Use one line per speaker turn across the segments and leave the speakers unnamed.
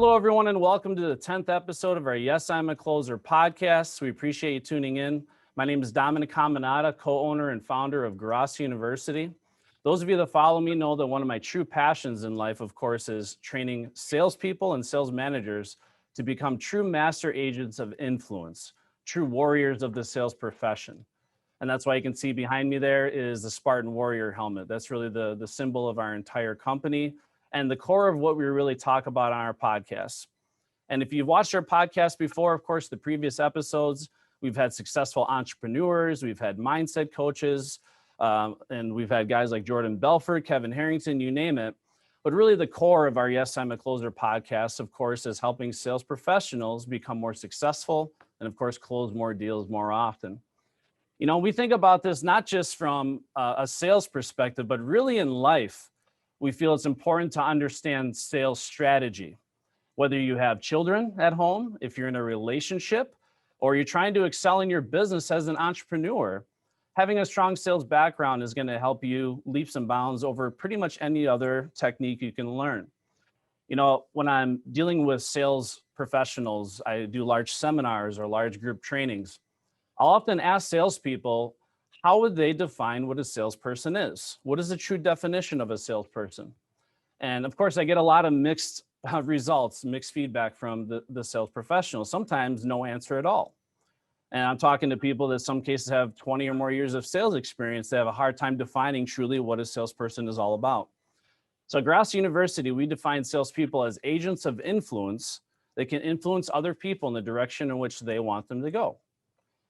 Hello, everyone, and welcome to the 10th episode of our Yes, I'm a Closer podcast. We appreciate you tuning in. My name is Dominic Caminata, co-owner and founder of Garasi University. Those of you that follow me know that one of my true passions in life, of course, is training salespeople and sales managers to become true master agents of influence, true warriors of the sales profession. And that's why you can see behind me there is the Spartan Warrior helmet. That's really the symbol of our entire company and the core of what we really talk about on our podcast. And if you've watched our podcast before, of course, the previous episodes, we've had successful entrepreneurs, we've had mindset coaches, and we've had guys like Jordan Belfort, Kevin Harrington, you name it. But really the core of our Yes, I'm a Closer podcast, of course, is helping sales professionals become more successful and, of course, close more deals more often. You know, we think about this not just from a sales perspective, but really in life. We feel it's important to understand sales strategy. Whether you have children at home, if you're in a relationship, or you're trying to excel in your business as an entrepreneur, having a strong sales background is going to help you leaps and bounds over pretty much any other technique you can learn. You know, when I'm dealing with sales professionals, I do large seminars or large group trainings. I'll often ask salespeople, how would they define what a salesperson is? What is the true definition of a salesperson? And of course, I get a lot of mixed results, mixed feedback from the sales professionals, sometimes no answer at all. And I'm talking to people that in some cases have 20 or more years of sales experience. They have a hard time defining truly what a salesperson is all about. So at Garasi University, we define salespeople as agents of influence that can influence other people in the direction in which they want them to go.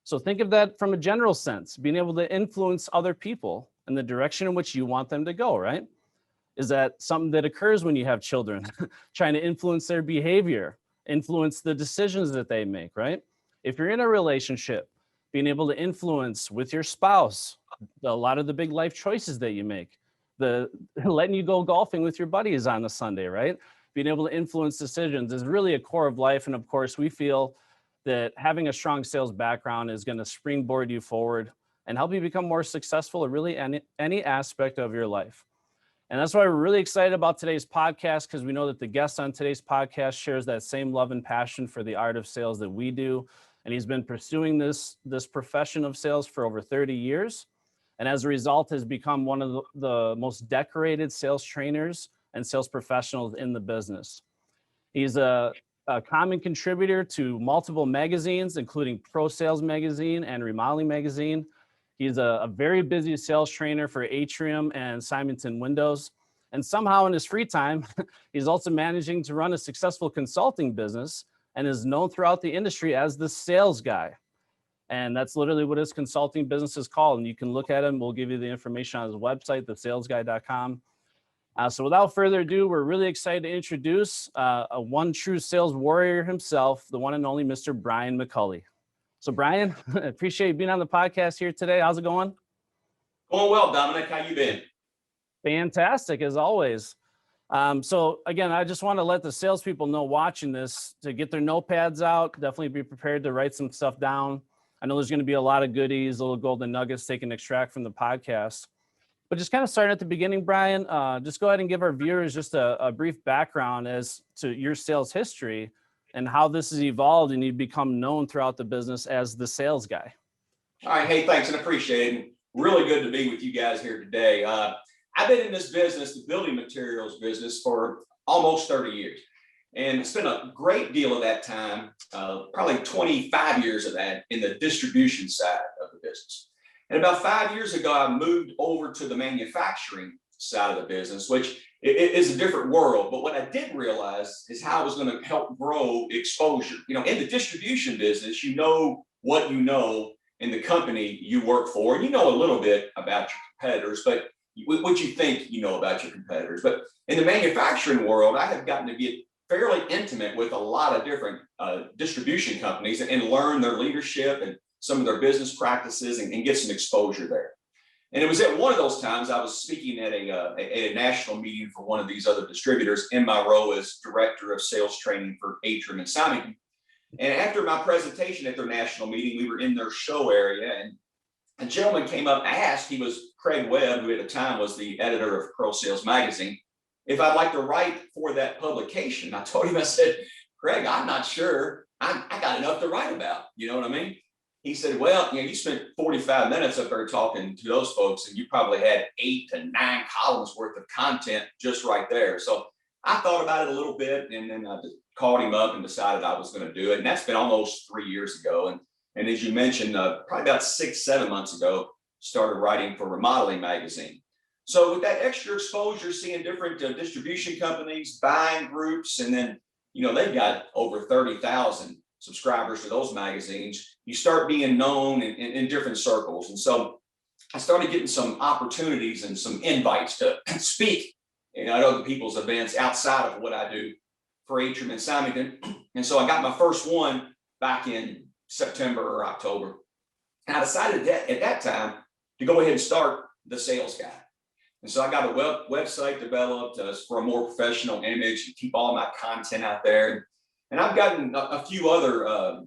So think of that from a general sense, being able to influence other people in the direction in which you want them to go, right? Is that something that occurs when you have children, trying to influence their behavior, influence the decisions that they make, right? If you're in a relationship, being able to influence with your spouse, a lot of the big life choices that you make, the letting you go golfing with your buddies on a Sunday, right? Being able to influence decisions is really a core of life. And of course, we feel that having a strong sales background is going to springboard you forward and help you become more successful at really any aspect of your life. And that's why we're really excited about today's podcast, because we know that the guest on today's podcast shares that same love and passion for the art of sales that we do. And he's been pursuing this profession of sales for over 30 years. And as a result, has become one of the most decorated sales trainers and sales professionals in the business. He's a common contributor to multiple magazines, including Pro Sales Magazine and Remodeling Magazine. He's a very busy sales trainer for Atrium and Simonton Windows. And somehow in his free time, he's also managing to run a successful consulting business and is known throughout the industry as the sales guy. And that's literally what his consulting business is called. And you can look at him. We'll give you the information on his website, thesalesguy.com. So without further ado, we're really excited to introduce a one true sales warrior himself, the one and only Mr. Brian McCauley. So Brian, I appreciate you being on the podcast here today. How's it going?
Going well, Dominic. How you been?
Fantastic, as always. So again, I just want to let the salespeople know watching this to get their notepads out. Definitely be prepared to write some stuff down. I know there's going to be a lot of goodies, little golden nuggets they can extract from the podcast. But just kind of starting at the beginning, Brian, just go ahead and give our viewers just a brief background as to your sales history and how this has evolved and you've become known throughout the business as the sales guy.
All right. Hey, thanks and appreciate it. Really good to be with you guys here today. I've been in this business, the building materials business, for almost 30 years. And spent a great deal of that time, probably 25 years of that, in the distribution side of the business. And about 5 years ago, I moved over to the manufacturing side of the business, which is a different world. But what I did realize is how I was going to help grow exposure. You know, in the distribution business, you know what you know in the company you work for, and you know a little bit about your competitors, but what you think you know about your competitors. But in the manufacturing world, I have gotten to get fairly intimate with a lot of different distribution companies and learn their leadership and some of their business practices and get some exposure there. And it was at one of those times I was speaking at a national meeting for one of these other distributors in my role as director of sales training for Atrium and Simonton. And after my presentation at their national meeting, we were in their show area, and a gentleman came up and asked. He was Craig Webb, who at the time was the editor of Pro Sales Magazine. if I'd like to write for that publication. I told him, I said, Craig, I'm not sure I got enough to write about. You know what I mean? He said, well, you spent 45 minutes up there talking to those folks, and you probably had 8 to 9 columns worth of content just right there. So I thought about it a little bit, and then I just called him up and decided I was going to do it. And that's been almost 3 years ago. And as you mentioned, probably about 6-7 months ago, started writing for Remodeling Magazine. So with that extra exposure, seeing different distribution companies, buying groups, and then, they've got over 30,000 subscribers to those magazines, you start being known in different circles. And so I started getting some opportunities and some invites to speak at other people's events outside of what I do for Atrium and Symington. And so I got my first one back in September or October. And I decided that at that time to go ahead and start the Sales Guide. And so I got a website developed for a more professional image to keep all my content out there. And I've gotten a few other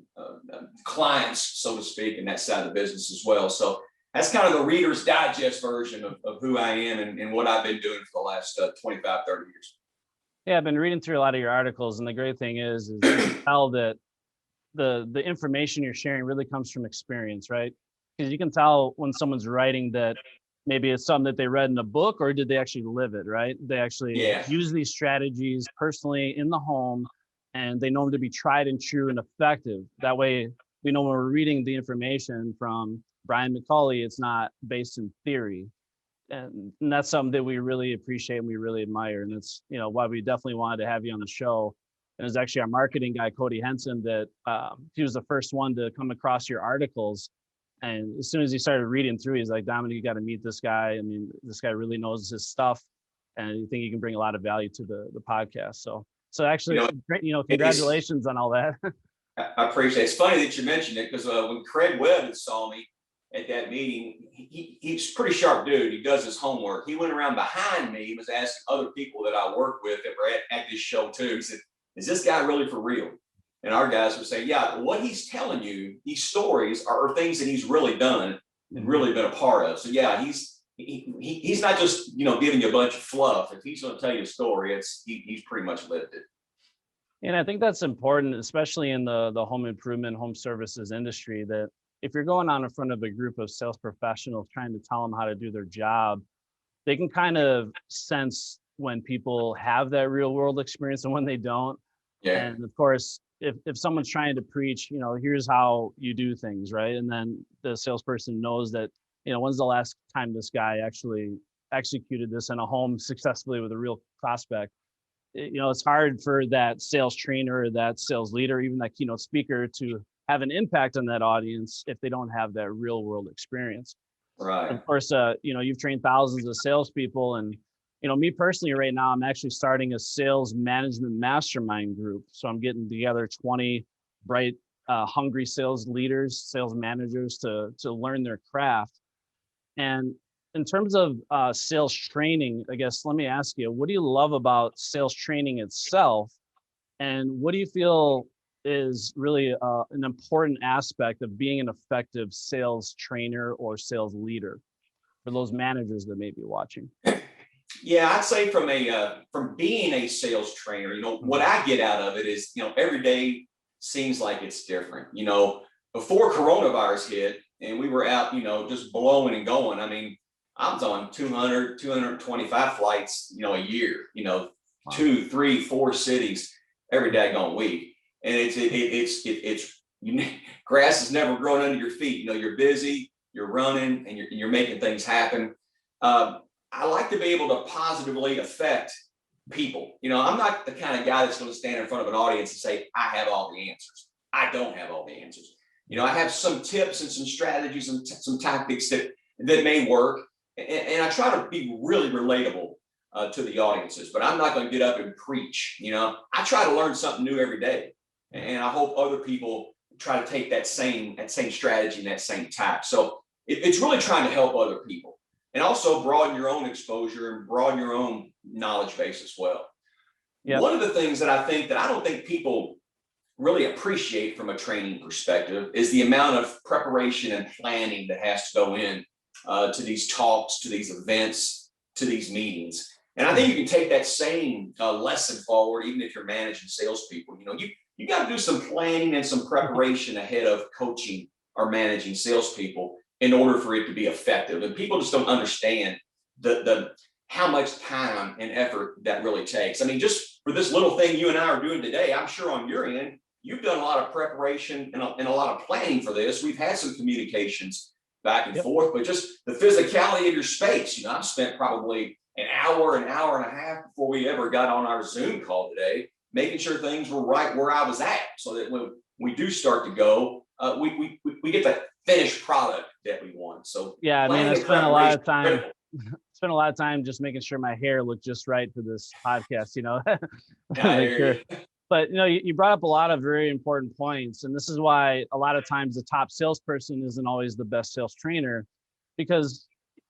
clients, so to speak, in that side of the business as well. So that's kind of the Reader's Digest version of who I am and what I've been doing for the last 25, 30 years.
Yeah, I've been reading through a lot of your articles, and the great thing is you can tell that the information you're sharing really comes from experience, right? Because you can tell when someone's writing that maybe it's something that they read in a book, or did they actually live it, right? They actually use these strategies personally in the home, and they know them to be tried and true and effective. That way, we know when we're reading the information from Brian McCauley, it's not based in theory. And that's something that we really appreciate and we really admire. And it's, why we definitely wanted to have you on the show. And it's actually our marketing guy, Cody Henson, that he was the first one to come across your articles. And as soon as he started reading through, he's like, Dominic, you got to meet this guy. I mean, this guy really knows his stuff, and I think he can bring a lot of value to the podcast. So actually, great, congratulations on all that.
I appreciate it. It's funny that you mentioned it, because when Craig Webb saw me at that meeting, he's a pretty sharp dude. He does his homework. He went around behind me. He was asking other people that I work with that were at this show too. He said, is this guy really for real? And our guys would say, yeah, what he's telling you, these stories are things that he's really done and really been a part of. So yeah, he's not just, giving you a bunch of fluff. If he's going to tell you a story, he's pretty much lived it.
And I think that's important, especially in the home improvement, home services industry, that if you're going on in front of a group of sales professionals trying to tell them how to do their job, they can kind of sense when people have that real world experience and when they don't. Yeah. And of course, if someone's trying to preach, here's how you do things, right? And then the salesperson knows that, when's the last time this guy actually executed this in a home successfully with a real prospect? It's hard for that sales trainer, or that sales leader, even that keynote speaker, to have an impact on that audience if they don't have that real world experience.
Right.
And of course, you've trained thousands of salespeople, and me personally, right now, I'm actually starting a sales management mastermind group. So I'm getting together 20 bright, hungry sales leaders, sales managers to learn their craft. And in terms of sales training, I guess, let me ask you, what do you love about sales training itself? And what do you feel is really an important aspect of being an effective sales trainer or sales leader for those managers that may be watching?
Yeah, I'd say from being a sales trainer, what I get out of it is, every day seems like it's different. Before coronavirus hit and we were out, just blowing and going. I mean, I was on 200, 225 flights, a year, wow. 2, 3, 4 cities every daggone week. And it's grass has never grown under your feet. You're busy, you're running, and you're making things happen. I like to be able to positively affect people. I'm not the kind of guy that's going to stand in front of an audience and say, I have all the answers. I don't have all the answers. I have some tips and some strategies and some tactics that may work. And I try to be really relatable to the audiences, but I'm not going to get up and preach. I try to learn something new every day. And I hope other people try to take that same strategy and that same tact. So it's really trying to help other people. And also broaden your own exposure and broaden your own knowledge base as well. Yep. One of the things that I don't think people really appreciate from a training perspective is the amount of preparation and planning that has to go in to these talks, to these events, to these meetings. And I think you can take that same lesson forward, even if you're managing salespeople. You got to do some planning and some preparation ahead of coaching or managing salespeople in order for it to be effective. And people just don't understand the how much time and effort that really takes. I mean, just for this little thing you and I are doing today, I'm sure on your end, you've done a lot of preparation and a lot of planning for this. We've had some communications back and forth, but just the physicality of your space. I've spent probably an hour and a half before we ever got on our Zoom call today, making sure things were right where I was at, so that when we do start to go, we get the finished product that we want. So
yeah, I mean, I spent a lot of time just making sure my hair looked just right for this podcast. Make sure. But you brought up a lot of very important points, and this is why a lot of times the top salesperson isn't always the best sales trainer, because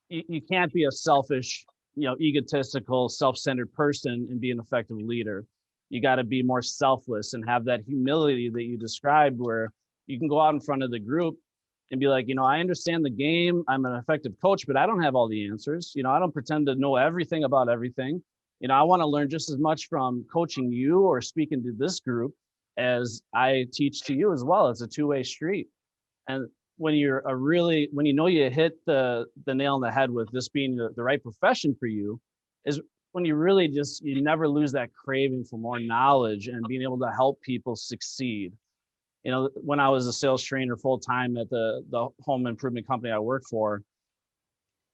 you can't be a selfish, egotistical, self-centered person and be an effective leader. You got to be more selfless and have that humility that you described, where you can go out in front of the group and be like, I understand the game. I'm an effective coach, but I don't have all the answers. I don't pretend to know everything about everything. I want to learn just as much from coaching you or speaking to this group as I teach to you as well. It's a two-way street. And when you you hit the nail on the head with this being the right profession for you, is when you really you never lose that craving for more knowledge and being able to help people succeed. When I was a sales trainer full-time at the home improvement company I worked for,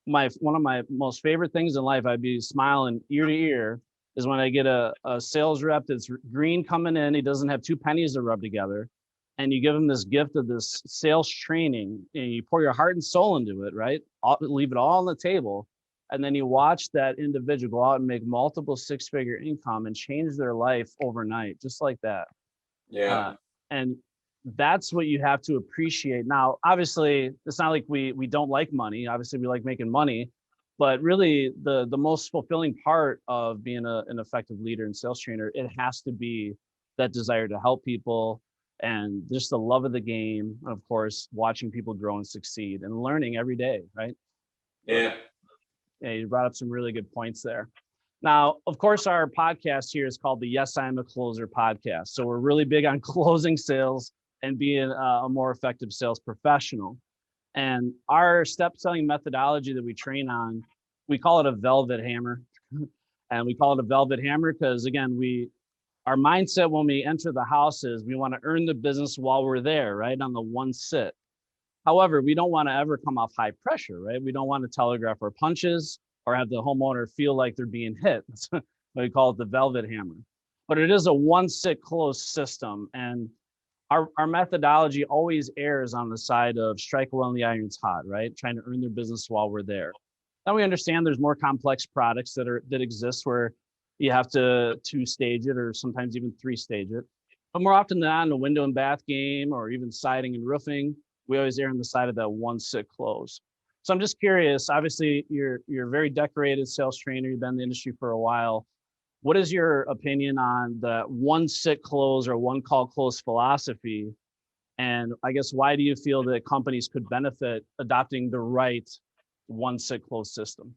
one of my most favorite things in life, I'd be smiling ear to ear, is when I get a sales rep that's green coming in. He doesn't have two pennies to rub together, and you give him this gift of this sales training, and you pour your heart and soul into it, right? Leave it all on the table, and then you watch that individual go out and make multiple six-figure income and change their life overnight, just like that.
Yeah.
And that's what you have to appreciate. Now, obviously, it's not like we don't like money. Obviously, we like making money, but really the most fulfilling part of being an effective leader and sales trainer, it has to be that desire to help people and just the love of the game. And of course, watching people grow and succeed and learning every day, right?
Yeah.
Yeah, you brought up some really good points there. Now, of course, our podcast here is called the Yes, I'm a Closer podcast. So we're really big on closing sales and being a more effective sales professional. And our step selling methodology that we train on, we call it a velvet hammer. And we call it a velvet hammer because, again, our mindset when we enter the house is we want to earn the business while we're there, right, on the one sit. However, we don't want to ever come off high pressure, right? We don't want to telegraph our punches or have the homeowner feel like they're being hit. We call it the velvet hammer. But it is a one sit close system. And our methodology always errs on the side of strike while the iron's hot, right? Trying to earn their business while we're there. Now we understand there's more complex products that exist where you have to two-stage it or sometimes even three-stage it. But more often than not, in the window and bath game or even siding and roofing, we always err on the side of that one sit close. So I'm just curious, obviously you're a very decorated sales trainer, you've been in the industry for a while. What is your opinion on the one sit close or one call close philosophy? And I guess, why do you feel that companies could benefit adopting the right one sit close system?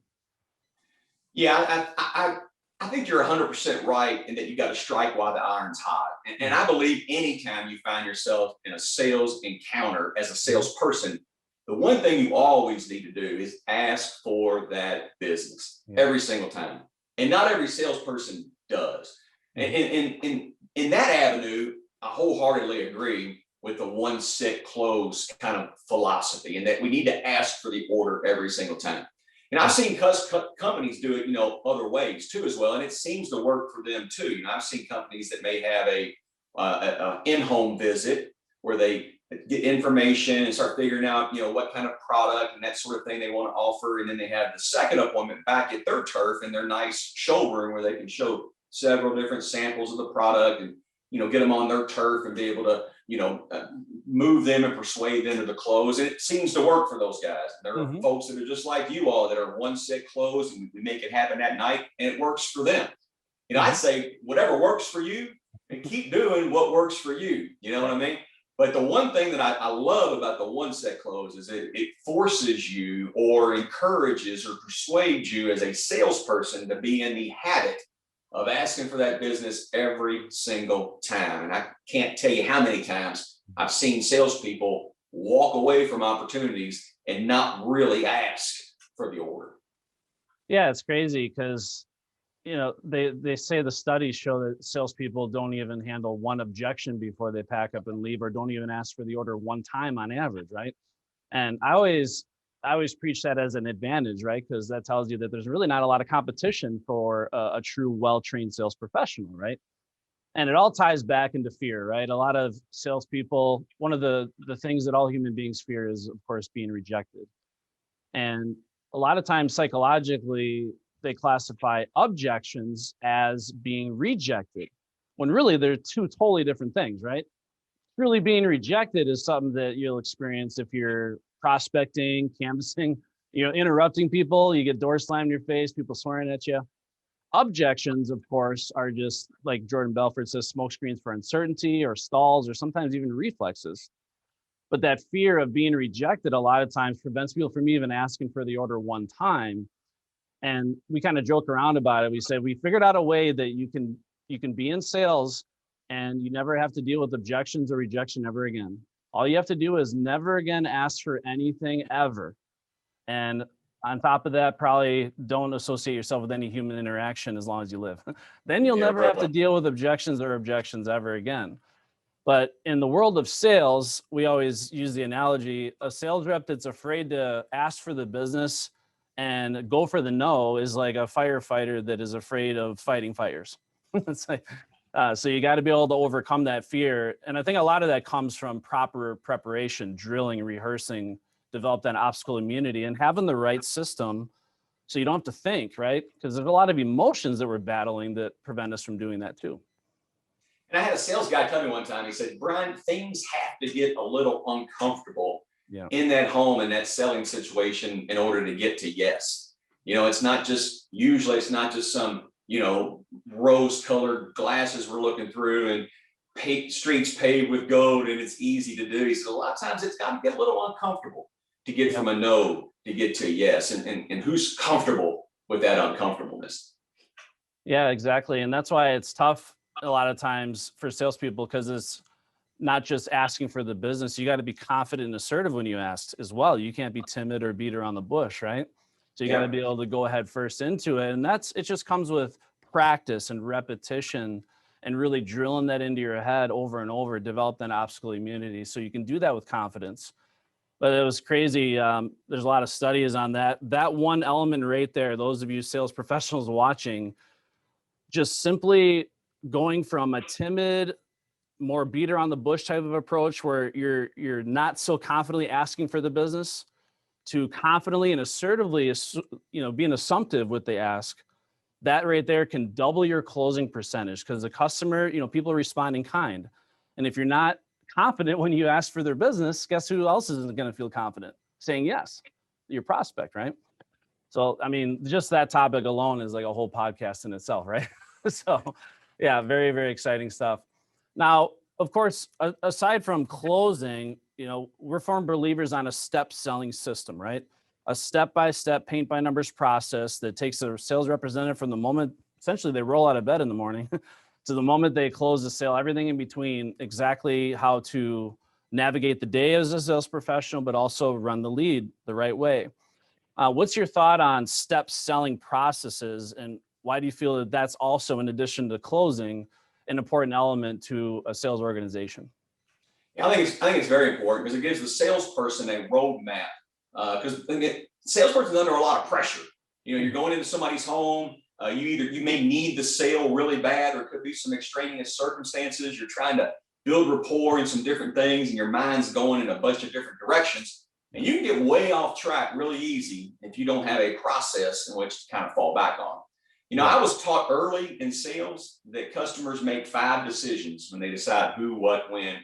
Yeah, I think you're 100% right in that you got to strike while the iron's hot. And I believe anytime you find yourself in a sales encounter as a salesperson, the one thing you always need to do is ask for that business every single time. And not every salesperson does. And in that avenue, I wholeheartedly agree with the one sit close kind of philosophy, and that we need to ask for the order every single time. And I've seen companies do it, other ways too as well, and it seems to work for them too. I've seen companies that may have a in-home visit where they get information and start figuring out, what kind of product and that sort of thing they want to offer. And then they have the second appointment back at their turf in their nice showroom where they can show several different samples of the product and, get them on their turf and be able to, move them and persuade them to close. And it seems to work for those guys. There are folks that are just like you all that are one sit close and we make it happen that night and it works for them. I'd say whatever works for you and keep doing what works for you. You know what I mean? But the one thing that I love about the one set close is it forces you or encourages or persuades you as a salesperson to be in the habit of asking for that business every single time. And I can't tell you how many times I've seen salespeople walk away from opportunities and not really ask for the order.
Yeah, it's crazy because, they say the studies show that salespeople don't even handle one objection before they pack up and leave, or don't even ask for the order one time on average, right? And I always preach that as an advantage, right? Because that tells you that there's really not a lot of competition for a true well-trained sales professional, right? And it all ties back into fear, right? A lot of salespeople, one of the things that all human beings fear is, of course, being rejected. And a lot of times psychologically, they classify objections as being rejected, when really they're two totally different things, right? Really being rejected is something that you'll experience if you're prospecting, canvassing, interrupting people, you get doors slammed in your face, people swearing at you. Objections, of course, are just like Jordan Belfort says, smoke screens for uncertainty or stalls or sometimes even reflexes. But that fear of being rejected a lot of times prevents people from even asking for the order one time. And we kind of joke around about it. We say we figured out a way that you can be in sales and you never have to deal with objections or rejection ever again. All you have to do is never again ask for anything ever. And on top of that, probably don't associate yourself with any human interaction as long as you live. Then you'll never have to deal with objections ever again. But in the world of sales, we always use the analogy, a sales rep that's afraid to ask for the business and go for the no is like a firefighter that is afraid of fighting fires. It's like, so you got to be able to overcome that fear. And I think a lot of that comes from proper preparation, drilling, rehearsing, develop that obstacle immunity and having the right system so you don't have to think, right? Because there's a lot of emotions that we're battling that prevent us from doing that too.
And I had a sales guy tell me one time, he said, Brian, things have to get a little uncomfortable in that home, in that selling situation in order to get to yes. It's not just some, rose colored glasses we're looking through and streets paved with gold and it's easy to do. He said, a lot of times it's got to get a little uncomfortable to get from a no to get to a yes. And who's comfortable with that uncomfortableness?
Yeah, exactly. And that's why it's tough a lot of times for salespeople, because it's not just asking for the business. You got to be confident and assertive when you ask as well. You can't be timid or beat around the bush, right? So you got to be able to go ahead first into it. And it just comes with practice and repetition and really drilling that into your head over and over, develop that obstacle immunity. So you can do that with confidence. But it was crazy. There's a lot of studies on that. That one element right there, those of you sales professionals watching, just simply going from a timid, more beat around the bush type of approach where you're not so confidently asking for the business to confidently and assertively, being assumptive with the ask, that right there can double your closing percentage because the customer, people respond in kind. And if you're not confident when you ask for their business, guess who else isn't going to feel confident saying yes? Your prospect, right? So, I mean, just that topic alone is like a whole podcast in itself, right? So, yeah, very, very exciting stuff. Now, of course, aside from closing, we're firm believers on a step selling system, right? A step-by-step paint by numbers process that takes a sales representative from the moment essentially they roll out of bed in the morning to the moment they close the sale, everything in between, exactly how to navigate the day as a sales professional, but also run the lead the right way. What's your thought on step selling processes, and why do you feel that that's also, in addition to closing, an important element to a sales organization?
Yeah, I think it's very important because it gives the salesperson a roadmap. Because salesperson's under a lot of pressure. You're going into somebody's home. You may need the sale really bad, or it could be some extraneous circumstances. You're trying to build rapport in some different things, and your mind's going in a bunch of different directions. And you can get way off track really easy if you don't have a process in which to kind of fall back on. I was taught early in sales that customers make 5 decisions when they decide who, what, when,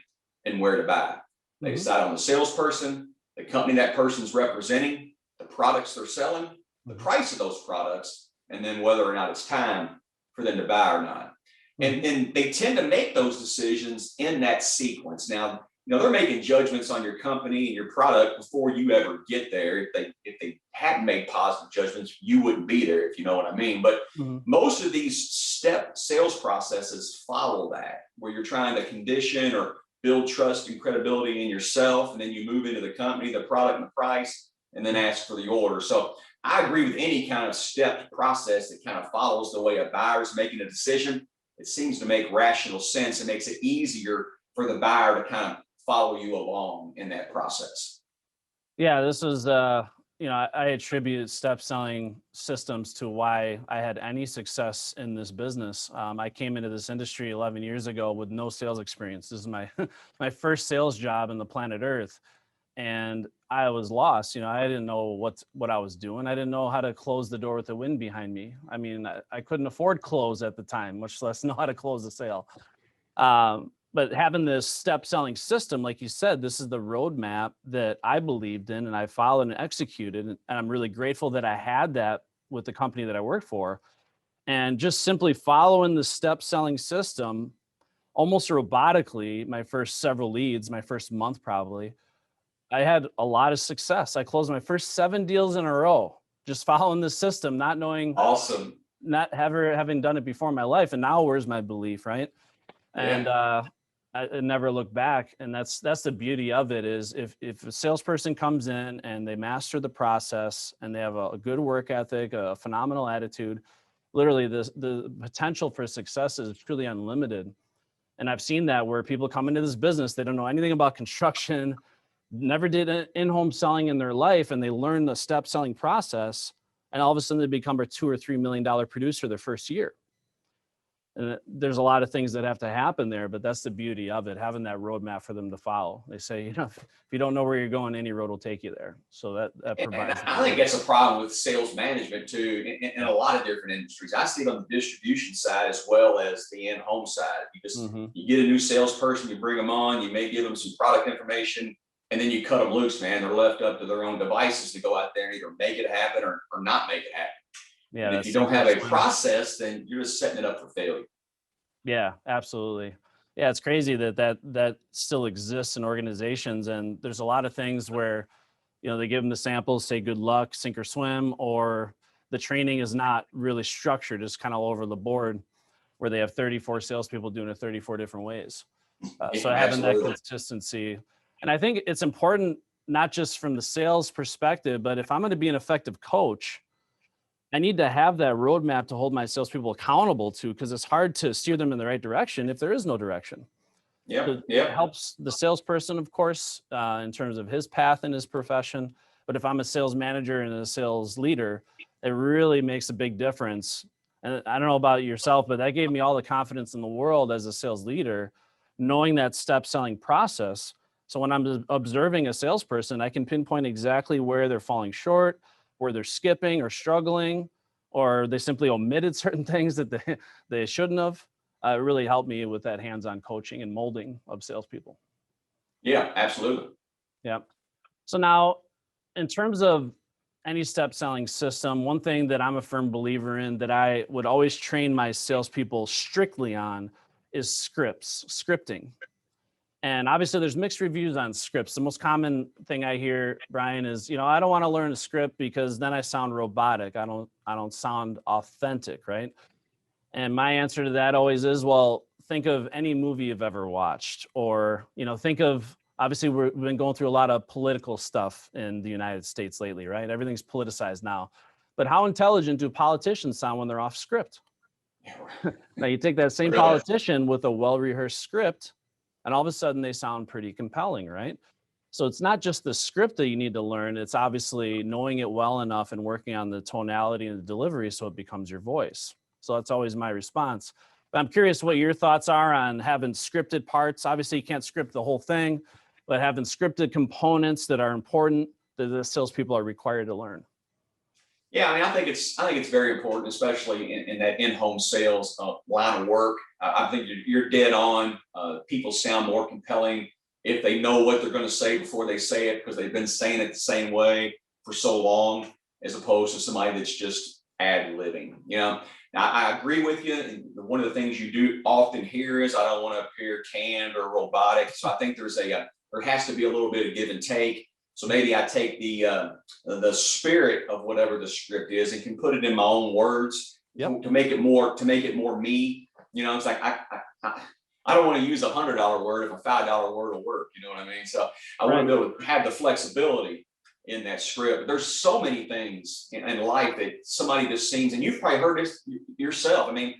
and where to buy. They decide on the salesperson, the company that person's representing, the products they're selling, the price of those products, and then whether or not it's time for them to buy or not. And they tend to make those decisions in that sequence. Now, they're making judgments on your company and your product before you ever get there. If they hadn't made positive judgments, you wouldn't be there, if you know what I mean. But most of these step sales processes follow that, where you're trying to condition or build trust and credibility in yourself, and then you move into the company, the product, and the price, and then ask for the order. So I agree with any kind of stepped process that kind of follows the way a buyer is making a decision. It seems to make rational sense. It makes it easier for the buyer to kind of follow you along in that process.
Yeah, this is, I attribute step selling systems to why I had any success in this business. I came into this industry 11 years ago with no sales experience. This is my my first sales job in the planet Earth. And I was lost. I didn't know what I was doing. I didn't know how to close the door with the wind behind me. I mean, I couldn't afford close at the time, much less know how to close a sale. But having this step selling system, like you said, this is the roadmap that I believed in and I followed and executed. And I'm really grateful that I had that with the company that I worked for. And just simply following the step selling system, almost robotically, my first several leads, my first month probably, I had a lot of success. I closed my first 7 deals in a row, just following the system, not knowing,
Awesome.
not ever having done it before in my life. And now where's my belief, right? And I never look back. And that's the beauty of it is if a salesperson comes in and they master the process and they have a good work ethic, a phenomenal attitude, literally the potential for success is truly unlimited. And I've seen that where people come into this business, they don't know anything about construction, never did in-home selling in their life, and they learn the step selling process, and all of a sudden they become a $2 or $3 million producer their first year. And there's a lot of things that have to happen there, but that's the beauty of it, having that roadmap for them to follow. They say, if you don't know where you're going, any road will take you there. So that provides.
And I think that's a problem with sales management too, in a lot of different industries. I see it on the distribution side as well as the in-home side. You get a new salesperson, you bring them on, you may give them some product information, and then you cut them loose, man. They're left up to their own devices to go out there and either make it happen or not make it happen.
Yeah.
And if you don't have a process, then you're just setting it up for failure.
Yeah, absolutely. Yeah, it's crazy that still exists in organizations. And there's a lot of things where, they give them the samples, say good luck, sink or swim, or the training is not really structured. It's kind of all over the board where they have 34 salespeople doing it 34 different ways. So having that consistency. And I think it's important, not just from the sales perspective, but if I'm going to be an effective coach, I need to have that roadmap to hold my salespeople accountable to, because it's hard to steer them in the right direction if there is no direction. It helps the salesperson, of course, in terms of his path in his profession. But if I'm a sales manager and a sales leader, it really makes a big difference. And I don't know about yourself, but that gave me all the confidence in the world as a sales leader, knowing that step selling process. So when I'm observing a salesperson, I can pinpoint exactly where they're falling short, where they're skipping or struggling, or they simply omitted certain things that they shouldn't have. It really helped me with that hands-on coaching and molding of salespeople.
Yeah, absolutely.
Yeah. So now, in terms of any step selling system, one thing that I'm a firm believer in that I would always train my salespeople strictly on is scripting. And obviously there's mixed reviews on scripts. The most common thing I hear, Brian, is, I don't want to learn a script because then I sound robotic. I don't sound authentic, right? And my answer to that always is, well, think of any movie you've ever watched, or, think of, obviously we've been going through a lot of political stuff in the United States lately, right? Everything's politicized now. But how intelligent do politicians sound when they're off script? Now you take that same politician with a well-rehearsed script, and all of a sudden they sound pretty compelling, right? So it's not just the script that you need to learn. It's obviously knowing it well enough and working on the tonality and the delivery so it becomes your voice. So that's always my response. But I'm curious what your thoughts are on having scripted parts. Obviously you can't script the whole thing, but having scripted components that are important that the salespeople are required to learn.
Yeah, I mean, I think it's very important, especially in that in-home sales line of work. I think you're dead on. People sound more compelling if they know what they're going to say before they say it, because they've been saying it the same way for so long, as opposed to somebody that's just ad-libbing. Now, I agree with you. And one of the things you do often hear is I don't want to appear canned or robotic. So I think there has to be a little bit of give and take. So maybe I take the spirit of whatever the script is and can put it in my own words to make it more me. It's like I don't want to use $100 word if a $5 word will work. You know what I mean? So I want to be able to have the flexibility in that script. There's so many things in life that somebody just seems, and you've probably heard this yourself. I mean,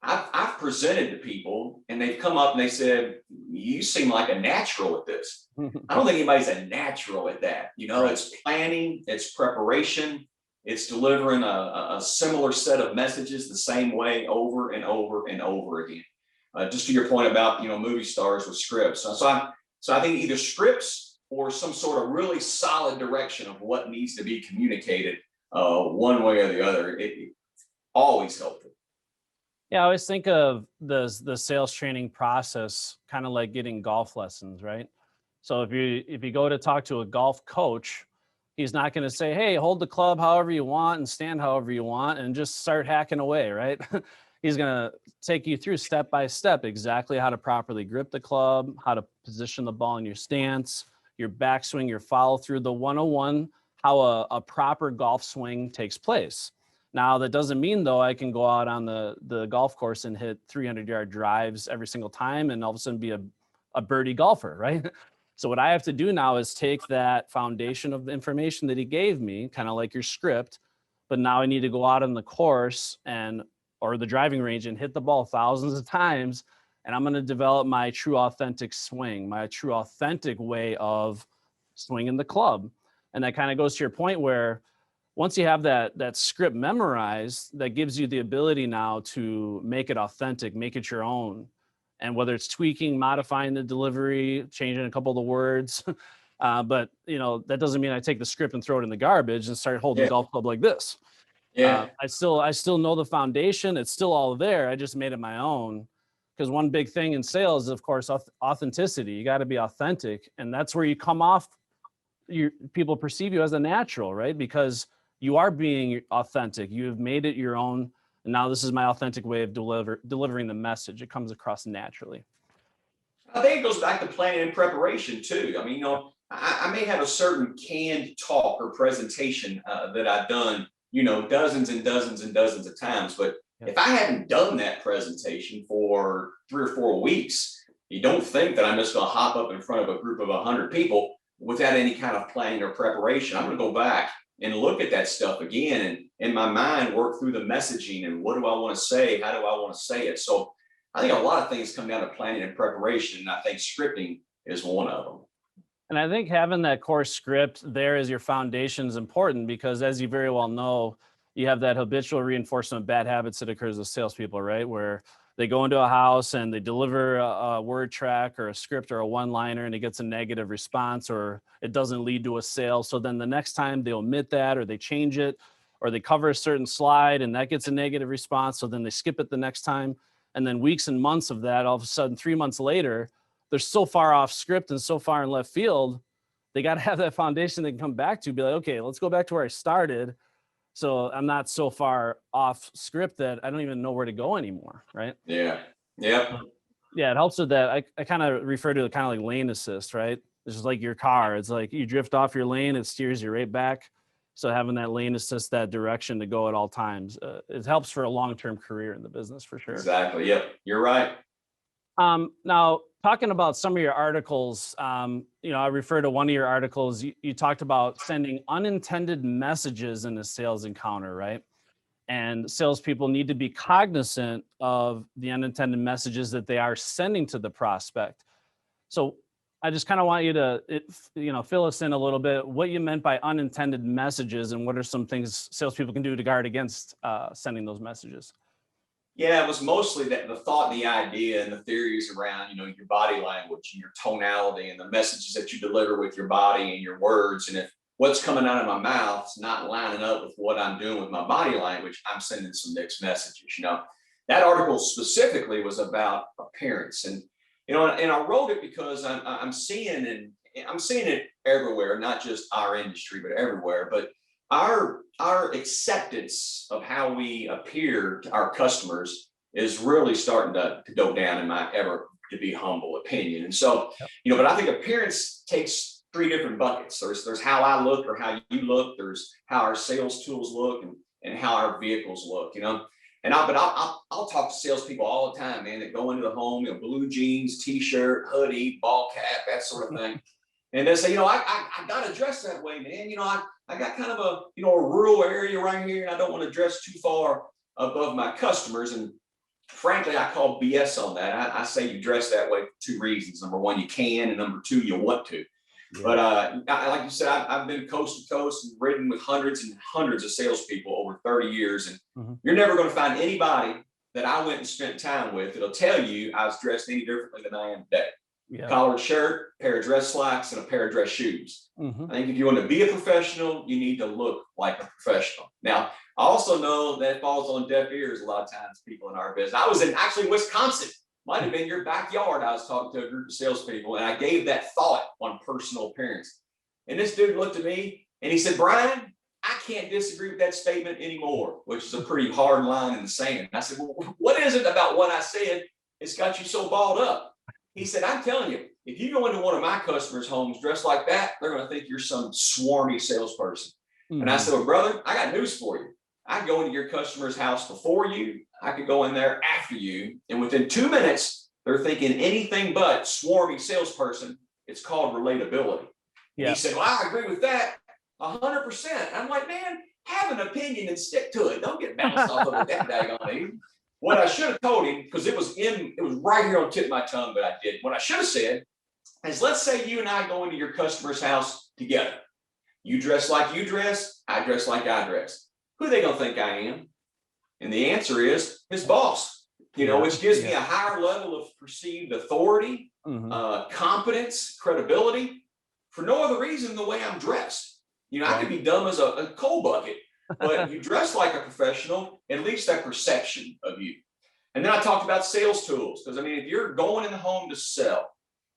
I've presented to people and they've come up and they said, you seem like a natural at this. I don't think anybody's a natural at that. It's planning, it's preparation, it's delivering a similar set of messages the same way over and over and over again. Just to your point about, movie stars with scripts. So I think either scripts or some sort of really solid direction of what needs to be communicated one way or the other, it always helpful.
Yeah, I always think of the sales training process kind of like getting golf lessons, right? So if you go to talk to a golf coach, he's not going to say, hey, hold the club however you want and stand however you want and just start hacking away, right? He's going to take you through step by step exactly how to properly grip the club, how to position the ball in your stance, your backswing, your follow through, the 101, how a proper golf swing takes place. Now, that doesn't mean, though, I can go out on the golf course and hit 300-yard drives every single time and all of a sudden be a birdie golfer, right? So what I have to do now is take that foundation of information that he gave me, kind of like your script, but now I need to go out on the course or the driving range and hit the ball thousands of times. And I'm going to develop my true authentic swing, my true authentic way of swinging the club. And that kind of goes to your point where once you have that script memorized, that gives you the ability now to make it authentic, make it your own. And whether it's tweaking, modifying the delivery, changing a couple of the words, but that doesn't mean I take the script and throw it in the garbage and start holding the golf club like this.
Yeah.
I still know the foundation. It's still all there. I just made it my own. Because one big thing in sales is, of course, authenticity. You got to be authentic. And that's where you come off, people perceive you as a natural, right? Because you are being authentic. You have made it your own. And now this is my authentic way of delivering the message. It comes across naturally.
I think it goes back to planning and preparation too. I mean, I may have a certain canned talk or presentation that I've done, dozens and dozens and dozens of times. But if I hadn't done that presentation for 3 or 4 weeks, you don't think that I'm just going to hop up in front of a group of 100 people without any kind of planning or preparation. I'm going to go back and look at that stuff again and in my mind work through the messaging and what do I want to say? How do I want to say it? So I think a lot of things come down to planning and preparation. And I think scripting is one of them.
And I think having that core script there as your foundation is important because, as you very well know, you have that habitual reinforcement of bad habits that occurs with salespeople, right? Where they go into a house and they deliver a word track or a script or a one-liner and it gets a negative response or it doesn't lead to a sale. So then the next time they omit that or they change it or they cover a certain slide and that gets a negative response. So then they skip it the next time. And then weeks and months of that, all of a sudden, 3 months later, they're so far off script and so far in left field, they got to have that foundation they can come back to, be like, okay, let's go back to where I started. So I'm not so far off script that I don't even know where to go anymore, right?
Yeah. Yeah.
Yeah, it helps with that. I kind of refer to it kind of like lane assist, right? It's just like your car. It's like you drift off your lane, it steers you right back. So having that lane assist, that direction to go at all times, it helps for a long-term career in the business for sure.
Exactly. Yep. You're right.
Now, talking about some of your articles, I refer to one of your articles. You talked about sending unintended messages in a sales encounter, right? And salespeople need to be cognizant of the unintended messages that they are sending to the prospect. So I just kind of want you to, fill us in a little bit what you meant by unintended messages and what are some things salespeople can do to guard against sending those messages.
Yeah, it was mostly that the thought and the idea and the theories around, your body language and your tonality and the messages that you deliver with your body and your words. And if what's coming out of my mouth is not lining up with what I'm doing with my body language, I'm sending some mixed messages. That article specifically was about appearance, and I wrote it because I'm seeing it everywhere, not just our industry, but everywhere. But our acceptance of how we appear to our customers is really starting to go down, in my ever to be humble opinion. And so, but I think appearance takes three different buckets. There's how I look or how you look. There's how our sales tools look, and how our vehicles look. And I'll talk to salespeople all the time, man, that go into the home, blue jeans, t-shirt, hoodie, ball cap, that sort of thing. And they say, I got to dress that way, man. I got kind of a rural area right here, and I don't want to dress too far above my customers. And frankly, I call BS on that. I say you dress that way for two reasons. Number one, you can, and number two, you want to. Yeah. But like you said, I've been coast to coast and ridden with hundreds and hundreds of salespeople over 30 years. And you're never going to find anybody that I went and spent time with that'll tell you I was dressed any differently than I am today. Yeah. Collared shirt, pair of dress slacks, and a pair of dress shoes. I think if you want to be a professional, you need to look like a professional. Now, I also know that falls on deaf ears a lot of times, people in our business. I was actually in Wisconsin. Might have been your backyard. I was talking to a group of salespeople, and I gave that thought on personal appearance. And this dude looked at me and he said, Brian, I can't disagree with that statement anymore, which is a pretty hard line in the sand. And I said, well, what is it about what I said it's got you so balled up? He said, I'm telling you, if you go into one of my customers' homes dressed like that, they're going to think you're some swarmy salesperson. And I said, well, brother, I got news for you. I go into your customer's house before you. I could go in there after you. And within 2 minutes, they're thinking anything but swarmy salesperson. It's called relatability. Yeah. He said, well, I agree with that 100%. I'm like, man, have an opinion and stick to it. Don't get bounced off of it that daggone. What I should have told him, because it was right here on the tip of my tongue, but I didn't. What I should have said is, let's say you and I go into your customer's house together. You dress like you dress, I dress like I dress. Who are they going to think I am? And the answer is his boss, which gives me a higher level of perceived authority, competence, credibility, for no other reason than the way I'm dressed. I could be dumb as a coal bucket, but you dress like a professional, at least that perception of you. And then I talked about sales tools, because if you're going in the home to sell,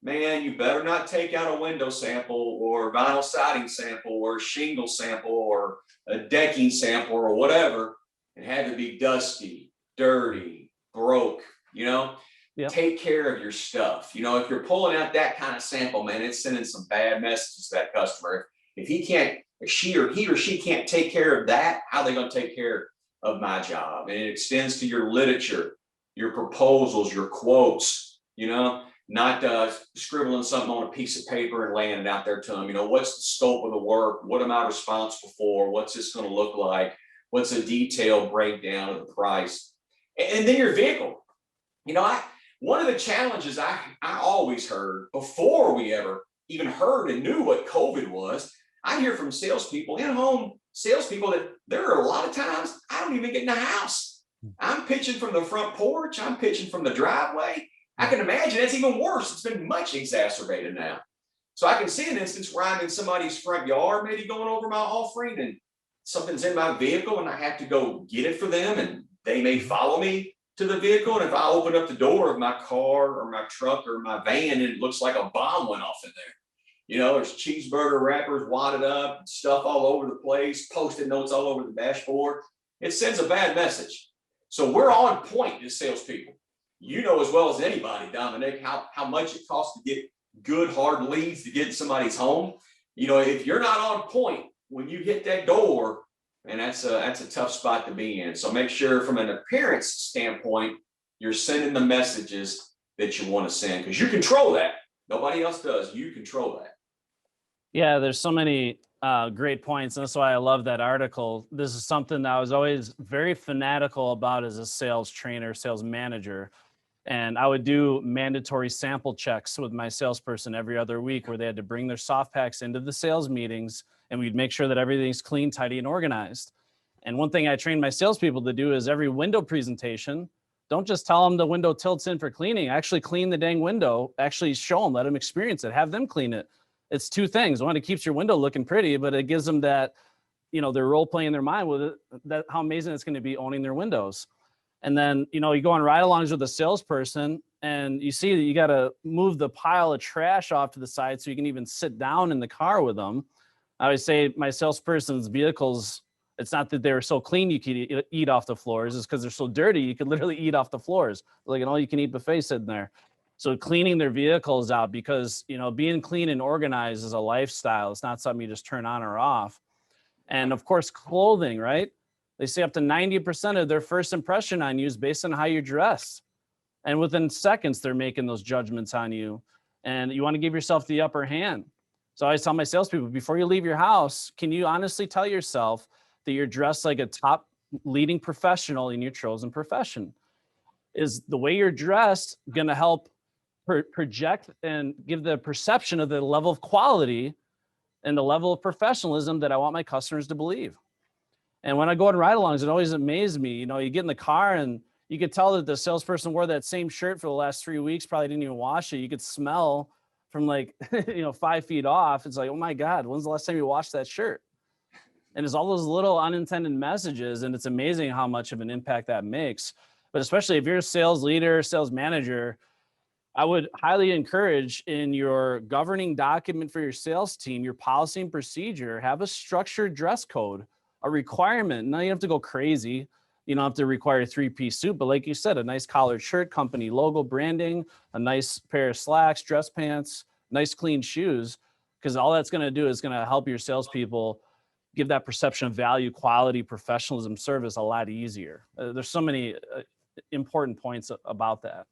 man, you better not take out a window sample or vinyl siding sample or shingle sample or a decking sample or whatever and have it be dusty, dirty, broke. Take care of your stuff. If you're pulling out that kind of sample, man, it's sending some bad messages to that customer. If he or she can't take care of that, how are they going to take care of my job? And it extends to your literature, your proposals, your quotes, not scribbling something on a piece of paper and laying it out there to them. What's the scope of the work? What am I responsible for? What's this going to look like? What's a detailed breakdown of the price? And then your vehicle. One of the challenges I always heard before we ever even heard and knew what COVID was, I hear from salespeople, in-home salespeople, that there are a lot of times I don't even get in the house. I'm pitching from the front porch. I'm pitching from the driveway. I can imagine it's even worse. It's been much exacerbated now. So I can see an instance where I'm in somebody's front yard, maybe going over my offering, and something's in my vehicle and I have to go get it for them, and they may follow me to the vehicle. And if I open up the door of my car or my truck or my van, it looks like a bomb went off in there. There's cheeseburger wrappers wadded up, stuff all over the place, Post-it notes all over the dashboard. It sends a bad message. So we're on point as salespeople. As well as anybody, Dominic, how much it costs to get good, hard leads to get in somebody's home. If you're not on point when you hit that door, and that's a tough spot to be in. So make sure from an appearance standpoint, you're sending the messages that you want to send, because you control that. Nobody else does. You control that.
Yeah, there's so many great points. And that's why I love that article. This is something that I was always very fanatical about as a sales trainer, sales manager. And I would do mandatory sample checks with my salesperson every other week, where they had to bring their soft packs into the sales meetings, and we'd make sure that everything's clean, tidy, and organized. And one thing I trained my salespeople to do is every window presentation, don't just tell them the window tilts in for cleaning. Actually clean the dang window. Actually show them, let them experience it, have them clean it. It's two things. One, it keeps your window looking pretty, but it gives them that, they're role playing in their mind with it, that how amazing it's going to be owning their windows. And then, you go on ride-alongs with a salesperson, and you see that you got to move the pile of trash off to the side so you can even sit down in the car with them. I always say my salesperson's vehicles, it's not that they were so clean you could eat off the floors, it's because they're so dirty you could literally eat off the floors, like an all-you-can-eat buffet sitting there. So cleaning their vehicles out, because being clean and organized is a lifestyle. It's not something you just turn on or off. And of course, clothing, right? They say up to 90% of their first impression on you is based on how you're dressed. And within seconds, they're making those judgments on you. And you want to give yourself the upper hand. So I always tell my salespeople, before you leave your house, can you honestly tell yourself that you're dressed like a top leading professional in your chosen profession? Is the way you're dressed going to help project and give the perception of the level of quality and the level of professionalism that I want my customers to believe? And when I go on ride-alongs, it always amazed me. You get in the car and you could tell that the salesperson wore that same shirt for the last 3 weeks, probably didn't even wash it. You could smell from 5 feet off. It's like, oh my God, when's the last time you washed that shirt? And it's all those little unintended messages. And it's amazing how much of an impact that makes. But especially if you're a sales leader, sales manager, I would highly encourage in your governing document for your sales team, your policy and procedure, have a structured dress code, a requirement. Now you have to go crazy. You don't have to require a 3-piece suit, but like you said, a nice collared shirt, company logo branding, a nice pair of slacks, dress pants, nice clean shoes, because all that's going to do is going to help your salespeople give that perception of value, quality, professionalism, service a lot easier. There's so many important points about that.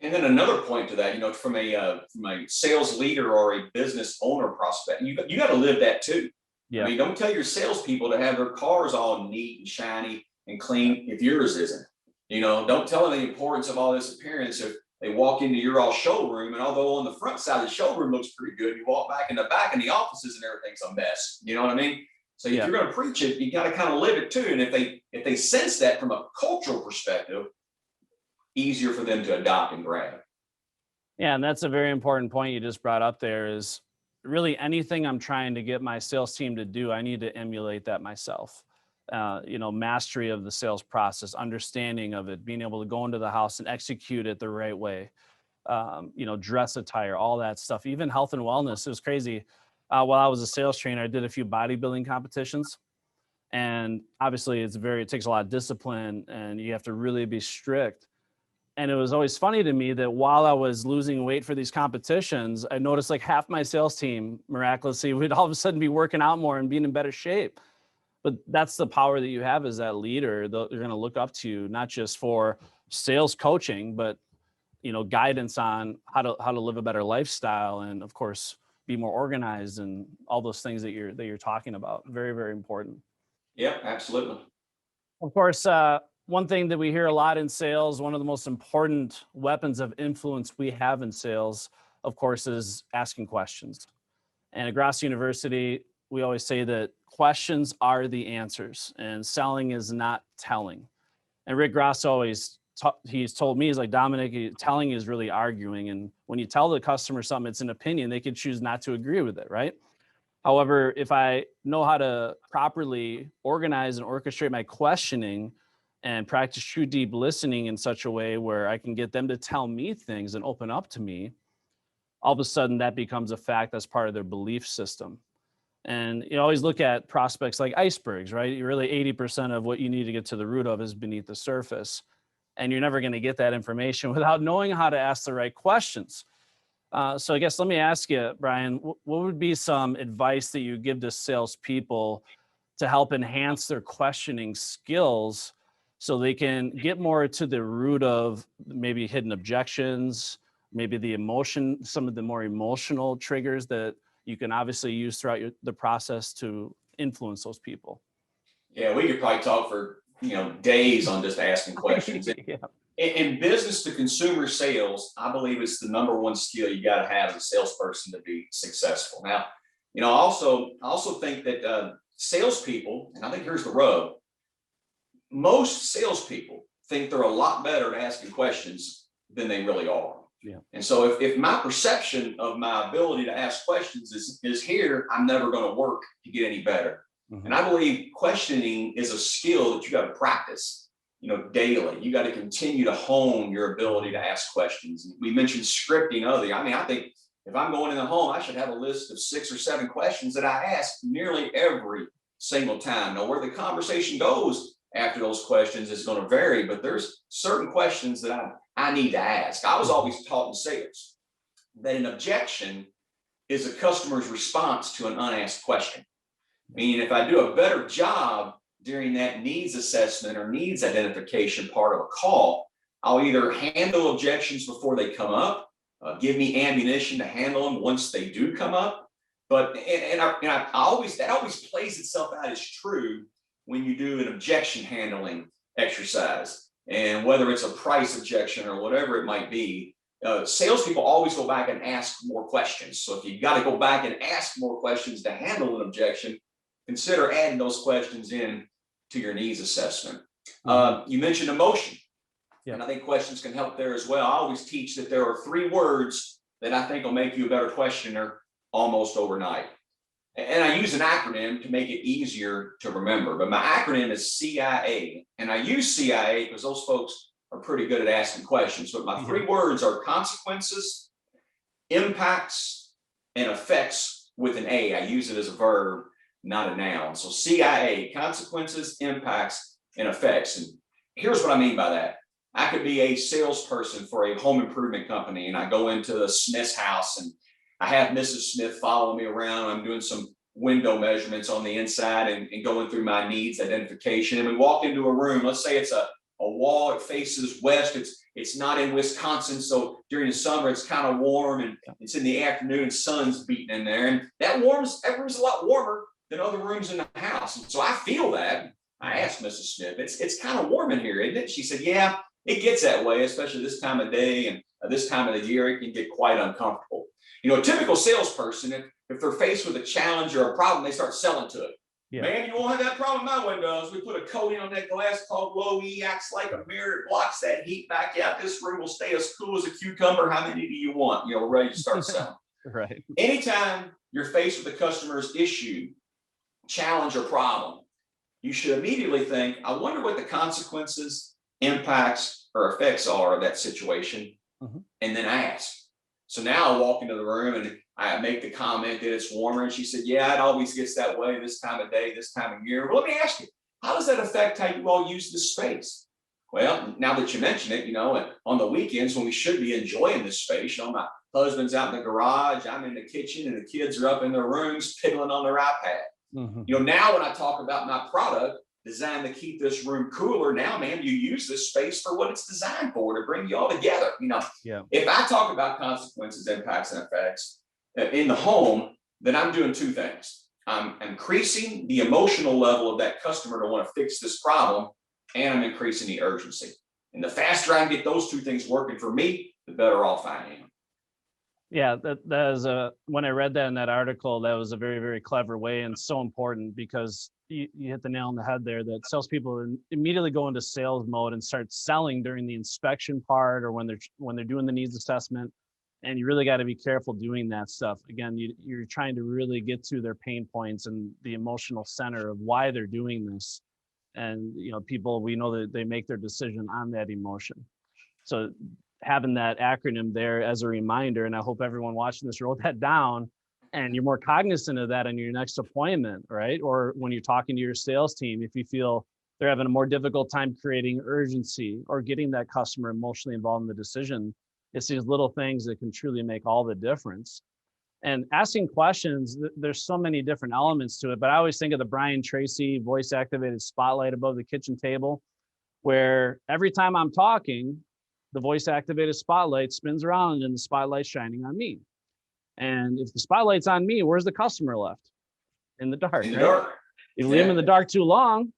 And then another point to that, from a sales leader or a business owner prospect, you got to live that too.
Yeah.
I mean, don't tell your salespeople to have their cars all neat and shiny and clean if yours isn't. Don't tell them the importance of all this appearance if they walk into your all showroom, and although on the front side of the showroom looks pretty good, you walk back in the back in the offices and everything's a mess. You know what I mean? So if you're going to preach it, you got to kind of live it too. And if they sense that from a cultural perspective, easier for them to adopt and grab.
Yeah, and that's a very important point you just brought up there. Is really anything I'm trying to get my sales team to do, I need to emulate that myself. Mastery of the sales process, understanding of it, being able to go into the house and execute it the right way. Dress attire, all that stuff, even health and wellness. It was crazy. While I was a sales trainer, I did a few bodybuilding competitions. And obviously it takes a lot of discipline and you have to really be strict. And it was always funny to me that while I was losing weight for these competitions, I noticed like half my sales team miraculously would all of a sudden be working out more and being in better shape. But that's the power that you have as that leader. They're going to look up to you, not just for sales coaching, but guidance on how to live a better lifestyle, and of course be more organized and all those things that you're talking about. Very, very important.
Yeah, absolutely.
Of course, one thing that we hear a lot in sales, one of the most important weapons of influence we have in sales, of course, is asking questions. And at Gross University, we always say that questions are the answers and selling is not telling. And Rick Gross he's told me, he's like, Dominic, telling is really arguing. And when you tell the customer something, it's an opinion, they could choose not to agree with it, right? However, if I know how to properly organize and orchestrate my questioning and practice true deep listening in such a way where I can get them to tell me things and open up to me, all of a sudden that becomes a fact that's part of their belief system. And you always look at prospects like icebergs, right? Really 80% of what you need to get to the root of is beneath the surface. And you're never going to get that information without knowing how to ask the right questions. So I guess let me ask you, Brian, what would be some advice that you give to salespeople to help enhance their questioning skills so they can get more to the root of maybe hidden objections, maybe some of the more emotional triggers that you can obviously use throughout the process to influence those people?
Yeah, we could probably talk for days on just asking questions.
Yeah.
In business to consumer sales, I believe it's the number one skill you got to have as a salesperson to be successful. Now, I also think that salespeople, and I think here's the rub, most salespeople think they're a lot better at asking questions than they really are.
Yeah.
And so if my perception of my ability to ask questions is here, I'm never going to work to get any better. Mm-hmm. And I believe questioning is a skill that you got to practice, daily. You got to continue to hone your ability to ask questions. We mentioned scripting earlier. I mean, I think If I'm going in the home, I should have a list of 6 or 7 questions that I ask nearly every single time. Now, where the conversation goes after those questions is going to vary, but there's certain questions that I need to ask. I was always taught in sales that an objection is a customer's response to an unasked question. Meaning, if I do a better job during that needs assessment or needs identification part of a call, I'll either handle objections before they come up, give me ammunition to handle them once they do come up. But that always plays itself out as true when you do an objection handling exercise. And whether it's a price objection or whatever it might be, salespeople always go back and ask more questions. So if you've got to go back and ask more questions to handle an objection, consider adding those questions in to your needs assessment. You mentioned emotion. And I think questions can help there as well. I always teach that there are 3 words that I think will make you a better questioner almost overnight. And I use an acronym to make it easier to remember. But my acronym is CIA. And I use CIA because those folks are pretty good at asking questions. But my 3 words are consequences, impacts, and effects with an A. I use it as a verb, not a noun. So CIA, consequences, impacts, and effects. And here's what I mean by that. I could be a salesperson for a home improvement company, and I go into the Smith's house and I have Mrs. Smith follow me around. I'm doing some window measurements on the inside and going through my needs identification. And we walk into a room. Let's say it's a wall, it faces west. It's not in Wisconsin. So during the summer, it's kind of warm, and it's in the afternoon, sun's beating in there. And that room's a lot warmer than other rooms in the house. And so I feel that. I asked Mrs. Smith, it's kind of warm in here, isn't it? She said, yeah, it gets that way, especially this time of day and this time of the year, it can get quite uncomfortable. You know, a typical salesperson, if they're faced with a challenge or a problem, they start selling to it. Man, you won't have that problem in my windows. We put a coating on that glass called low E, acts like a mirror, it blocks that heat back out. This room will stay as cool as a cucumber. How many do you want? You know, we're ready to start selling.
Right.
Anytime you're faced with a customer's issue, challenge, or problem, you should immediately think, I wonder what the consequences, impacts, or effects are of that situation, and then ask. So now I walk into the room and I make the comment that it's warmer, and she said, yeah, it always gets that way this time of day, this time of year. Well, let me ask you, how does that affect how you all use this space? Well, now that you mention it, you know, on the weekends when we should be enjoying this space, you know, my husband's out in the garage, I'm in the kitchen, and the kids are up in their rooms piddling on their iPad. You know, now when I talk about my product designed to keep this room cooler, now, man, you use this space for what it's designed for, to bring you all together. You know, if I talk about consequences, impacts, and effects in the home, then I'm doing 2 things. I'm increasing the emotional level of that customer to want to fix this problem, and I'm increasing the urgency. And the faster I can get those 2 things working for me, the better off I am.
Yeah, that is when I read that in that article, that was a very, very clever way, and so important, because you hit the nail on the head there, that salespeople immediately go into sales mode and start selling during the inspection part or when they're doing the needs assessment. And you really got to be careful doing that stuff. Again, you're trying to really get to their pain points and the emotional center of why they're doing this. And, you know, people, we know that they make their decision on that emotion. So having that acronym there as a reminder, and I hope everyone watching this wrote that down, and you're more cognizant of that in your next appointment, right? Or when you're talking to your sales team, if you feel they're having a more difficult time creating urgency or getting that customer emotionally involved in the decision, it's these little things that can truly make all the difference. And asking questions, there's so many different elements to it, but I always think of the Brian Tracy voice activated spotlight above the kitchen table, where every time I'm talking, the voice activated spotlight spins around and the spotlight's shining on me. And if the spotlight's on me, where's the customer left? In the dark.
In the dark.
If you leave them in the dark too long,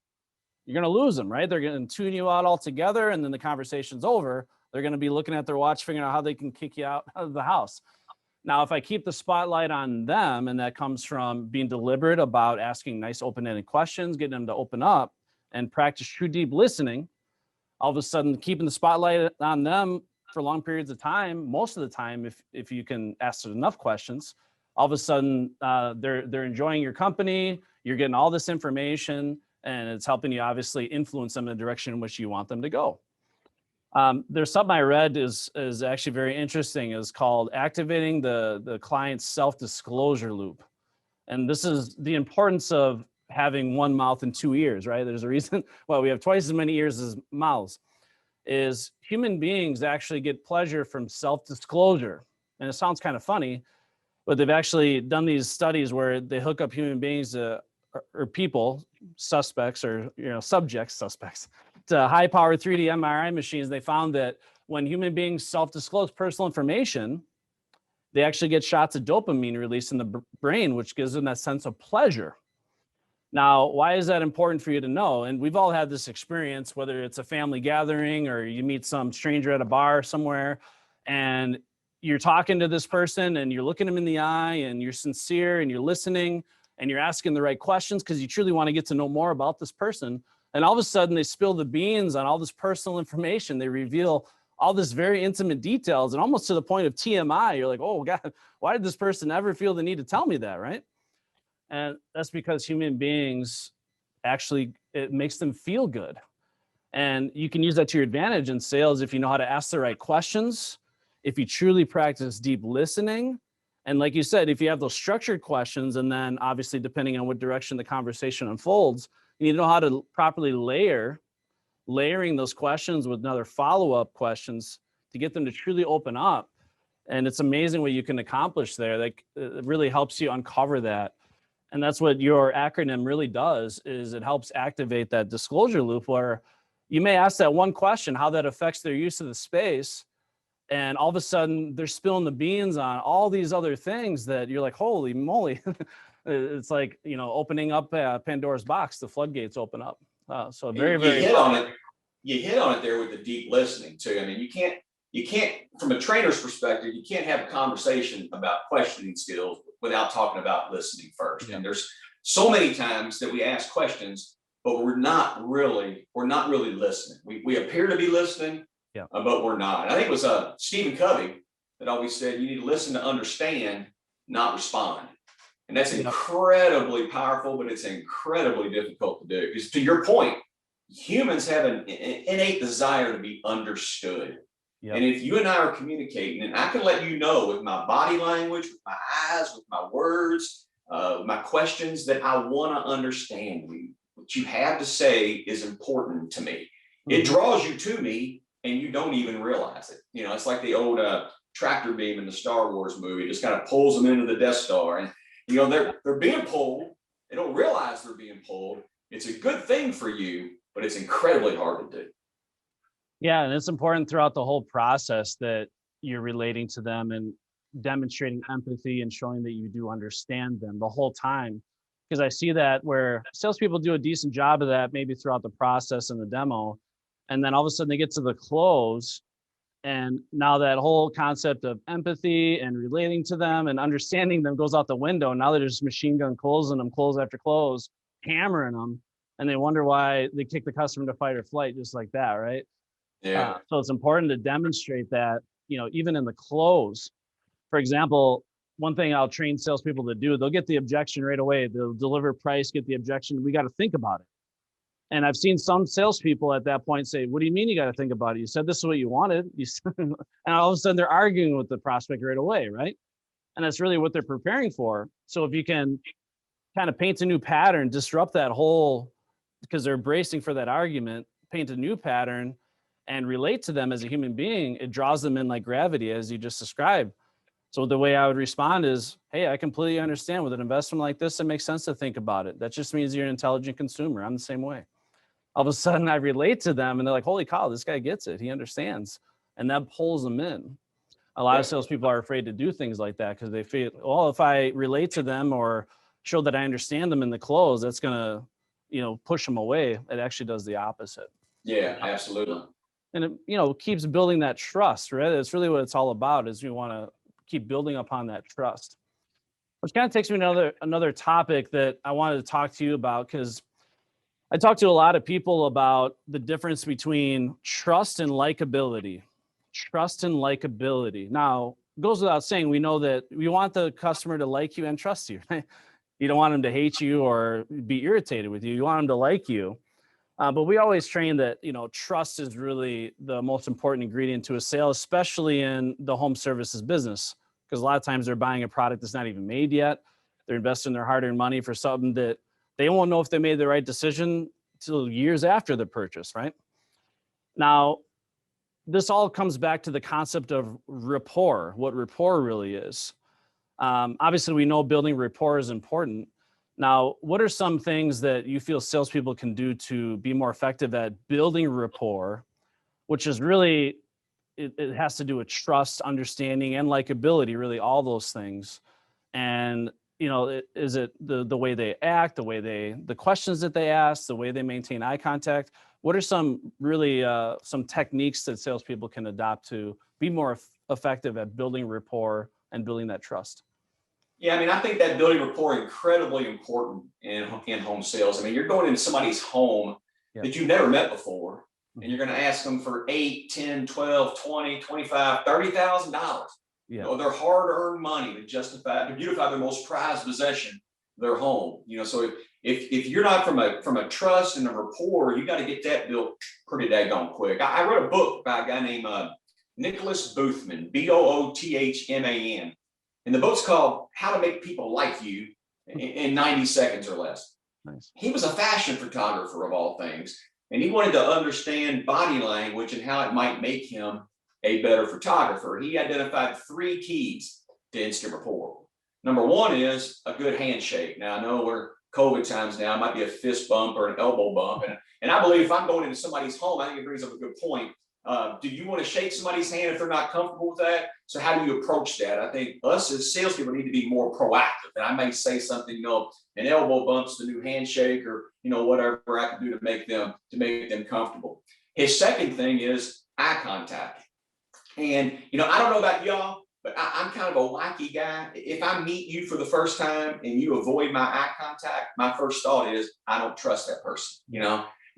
you're going to lose them, right? They're going to tune you out altogether, and then the conversation's over. They're going to be looking at their watch, figuring out how they can kick you out of the house. Now, if I keep the spotlight on them, and that comes from being deliberate about asking nice open-ended questions, getting them to open up and practice true deep listening, all of a sudden keeping the spotlight on them for long periods of time, most of the time, if you can ask enough questions, all of a sudden they're enjoying your company, you're getting all this information, and it's helping you obviously influence them in the direction in which you want them to go. There's something I read is actually very interesting. Is called activating the client's self-disclosure loop. And this is the importance of having one mouth and two ears, right? There's a reason why we have twice as many ears as mouths. Is human beings actually get pleasure from self-disclosure. And it sounds kind of funny, but they've actually done these studies where they hook up human beings to, or people, suspects, or suspects, to high-powered 3D MRI machines. They found that when human beings self-disclose personal information, they actually get shots of dopamine released in the brain, which gives them that sense of pleasure. Now, why is that important for you to know? And we've all had this experience, whether it's a family gathering or you meet some stranger at a bar somewhere, and you're talking to this person and you're looking them in the eye and you're sincere and you're listening and you're asking the right questions because you truly want to get to know more about this person. And all of a sudden they spill the beans on all this personal information. They reveal all this very intimate details, and almost to the point of TMI. You're like, oh God, why did this person ever feel the need to tell me that, right? And that's because human beings actually, it makes them feel good. And you can use that to your advantage in sales if you know how to ask the right questions, if you truly practice deep listening. And like you said, if you have those structured questions, and then obviously depending on what direction the conversation unfolds, you need to know how to properly layering those questions with another follow-up questions to get them to truly open up. And it's amazing what you can accomplish there. Like, it really helps you uncover that. And that's what your acronym really does, is it helps activate that disclosure loop, where you may ask that one question, how that affects their use of the space. And all of a sudden they're spilling the beans on all these other things that you're like, holy moly. It's like, opening up Pandora's box, the floodgates open up. So very, very.
You hit on it there with the deep listening too. I mean, you can't, from a trainer's perspective, you can't have a conversation about questioning skills without talking about listening first. Yeah. And there's so many times that we ask questions, but we're not really listening. We appear to be listening, yeah, but we're not. I think it was Stephen Covey that always said, you need to listen to understand, not respond. And that's incredibly powerful, but it's incredibly difficult to do. Because to your point, humans have an innate desire to be understood. Yep. And if you and I are communicating, and I can let you know with my body language, with my eyes, with my words, my questions, that I want to understand you. What you have to say is important to me. Mm-hmm. It draws you to me, and you don't even realize it. It's like the old tractor beam in the Star Wars movie. It just kind of pulls them into the Death Star. And they're being pulled. They don't realize they're being pulled. It's a good thing for you, but it's incredibly hard to do.
Yeah, and it's important throughout the whole process that you're relating to them and demonstrating empathy and showing that you do understand them the whole time. Because I see that where salespeople do a decent job of that, maybe throughout the process and the demo, and then all of a sudden they get to the close, and now that whole concept of empathy and relating to them and understanding them goes out the window. Now they're just machine gun closing them, close after close, hammering them, and they wonder why they kick the customer to fight or flight, just like that, right? Yeah. So it's important to demonstrate that, even in the close. For example, one thing I'll train salespeople to do, they'll get the objection right away. They'll deliver price, get the objection. We got to think about it. And I've seen some salespeople at that point say, what do you mean you got to think about it? You said this is what you wanted. And all of a sudden they're arguing with the prospect right away, right? And that's really what they're preparing for. So if you can kind of paint a new pattern, disrupt that whole, because they're bracing for that argument, paint a new pattern and relate to them as a human being, it draws them in like gravity, as you just described. So the way I would respond is, hey, I completely understand with an investment like this, it makes sense to think about it. That just means you're an intelligent consumer. I'm the same way. All of a sudden I relate to them and they're like, holy cow, this guy gets it. He understands. And that pulls them in. A lot of salespeople are afraid to do things like that because they feel, well, if I relate to them or show that I understand them in the close, that's going to, push them away. It actually does the opposite.
Yeah, absolutely.
And it, keeps building that trust, right? That's really what it's all about, is we want to keep building upon that trust. Which kind of takes me to another topic that I wanted to talk to you about, because I talk to a lot of people about the difference between trust and likability. Trust and likability. Now, it goes without saying, we know that we want the customer to like you and trust you. Right? You don't want them to hate you or be irritated with you. You want them to like you. But we always train that, trust is really the most important ingredient to a sale, especially in the home services business, because a lot of times they're buying a product that's not even made yet. They're investing their hard-earned money for something that they won't know if they made the right decision till years after the purchase, right? Now, this all comes back to the concept of rapport, what rapport really is. Obviously, we know building rapport is important. Now, what are some things that you feel salespeople can do to be more effective at building rapport, which is really, it has to do with trust, understanding, and likability, really all those things. And, is it the way they act, the questions that they ask, the way they maintain eye contact? What are some really, some techniques that salespeople can adopt to be more effective at building rapport and building that trust?
Yeah, I mean, I think that building rapport incredibly important in home sales. I mean, you're going into somebody's home
Yeah.
that you've never met before, and you're going to ask them for 8, 10, 12, 20, 25, $30,000.
Yeah.
Their hard-earned money to beautify their most prized possession, their home. So if you're not from a trust and a rapport, you got to get that built pretty daggone quick. I read a book by a guy named Nicholas Boothman, Boothman. And the book's called How to Make People Like You in 90 Seconds or Less.
Nice.
He was a fashion photographer of all things, and he wanted to understand body language and how it might make him a better photographer. He identified 3 keys to instant rapport. Number 1 is a good handshake. Now, I know we're COVID times now, it might be a fist bump or an elbow bump. And I believe if I'm going into somebody's home, I think it brings up a good point. Do you want to shake somebody's hand if they're not comfortable with that? So how do you approach that? I think us as salespeople need to be more proactive. And I may say something, an elbow bump's the new handshake, or whatever I can do to make them comfortable. His second thing is eye contact. And I don't know about y'all, but I'm kind of a wacky guy. If I meet you for the first time and you avoid my eye contact, my first thought is I don't trust that person.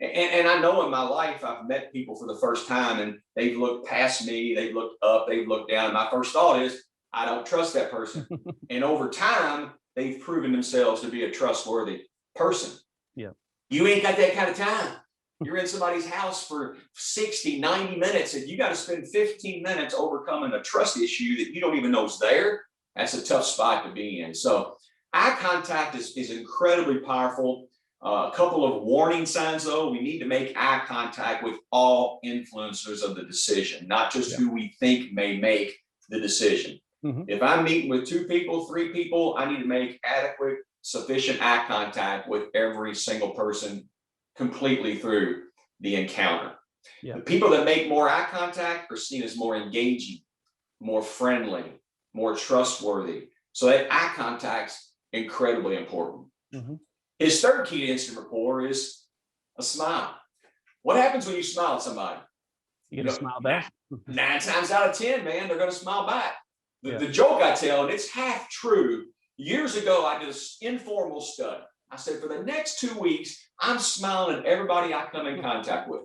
And I know in my life, I've met people for the first time and they've looked past me, they've looked up, they've looked down. And my first thought is, I don't trust that person. And over time, they've proven themselves to be a trustworthy person.
Yeah.
You ain't got that kind of time. You're in somebody's house for 60, 90 minutes, and you got to spend 15 minutes overcoming a trust issue that you don't even know is there. That's a tough spot to be in. So eye contact is incredibly powerful. A couple of warning signs, though. We need to make eye contact with all influencers of the decision, not just who we think may make the decision.
Mm-hmm.
If I'm meeting with 2 people, 3 people, I need to make adequate, sufficient eye contact with every single person completely through the encounter.
Yeah.
The people that make more eye contact are seen as more engaging, more friendly, more trustworthy. So that eye contact's incredibly important.
Mm-hmm.
His third key to instant rapport is a smile. What happens when you smile at somebody?
You get a smile back?
9 times out of 10, man, they're going to smile back.
Yeah.
The joke I tell, and it's half true, years ago, I did an informal study. I said, for the next 2 weeks, I'm smiling at everybody I come in contact with.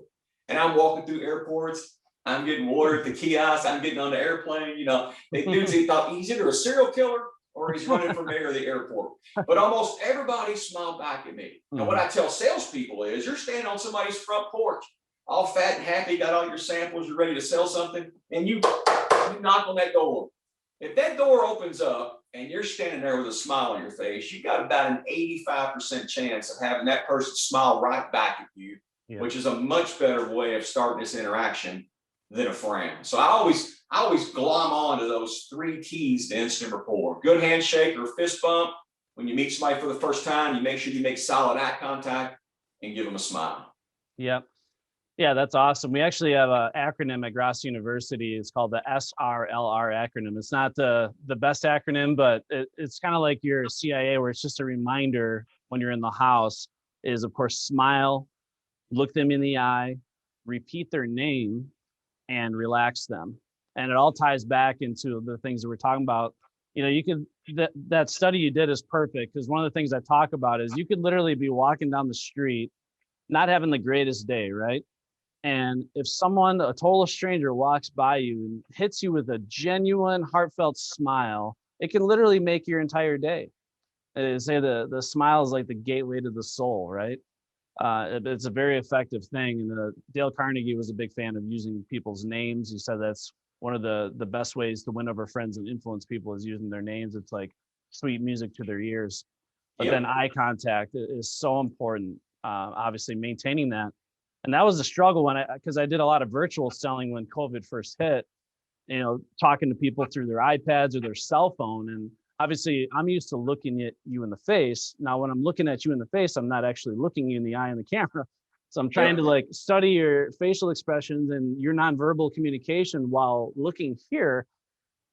And I'm walking through airports. I'm getting water at the kiosk. I'm getting on the airplane. The dudes, he thought he's either a serial killer or he's running for mayor of the airport. But almost everybody smiled back at me. And what I tell salespeople is, you're standing on somebody's front porch, all fat and happy, got all your samples, you're ready to sell something, and you knock on that door. If that door opens up and you're standing there with a smile on your face, you got about an 85% chance of having that person smile right back at you, which is a much better way of starting this interaction than a frown. So I always glom on to those 3 keys to instant rapport. Good handshake or fist bump. When you meet somebody for the first time, you make sure you make solid eye contact and give them a smile.
Yep. Yeah, that's awesome. We actually have an acronym at Gross University. It's called the SRLR acronym. It's not the best acronym, but it's kind of like your CIA, where it's just a reminder when you're in the house is, of course, smile, look them in the eye, repeat their name, and relax them. And it all ties back into the things that we're talking about. You can, that study you did is perfect, because one of the things I talk about is you could literally be walking down the street, not having the greatest day, right? And if someone, a total stranger, walks by you and hits you with a genuine, heartfelt smile, it can literally make your entire day. They say the smile is like the gateway to the soul, right? It's a very effective thing. And Dale Carnegie was a big fan of using people's names. He said that's one of the best ways to win over friends and influence people is using their names. It's like sweet music to their ears. But then eye contact is so important. Obviously, maintaining that, and that was a struggle because I did a lot of virtual selling when COVID first hit. Talking to people through their iPads or their cell phone, and obviously, I'm used to looking at you in the face. Now, when I'm looking at you in the face, I'm not actually looking you in the eye in the camera. So I'm trying to like study your facial expressions and your nonverbal communication while looking here.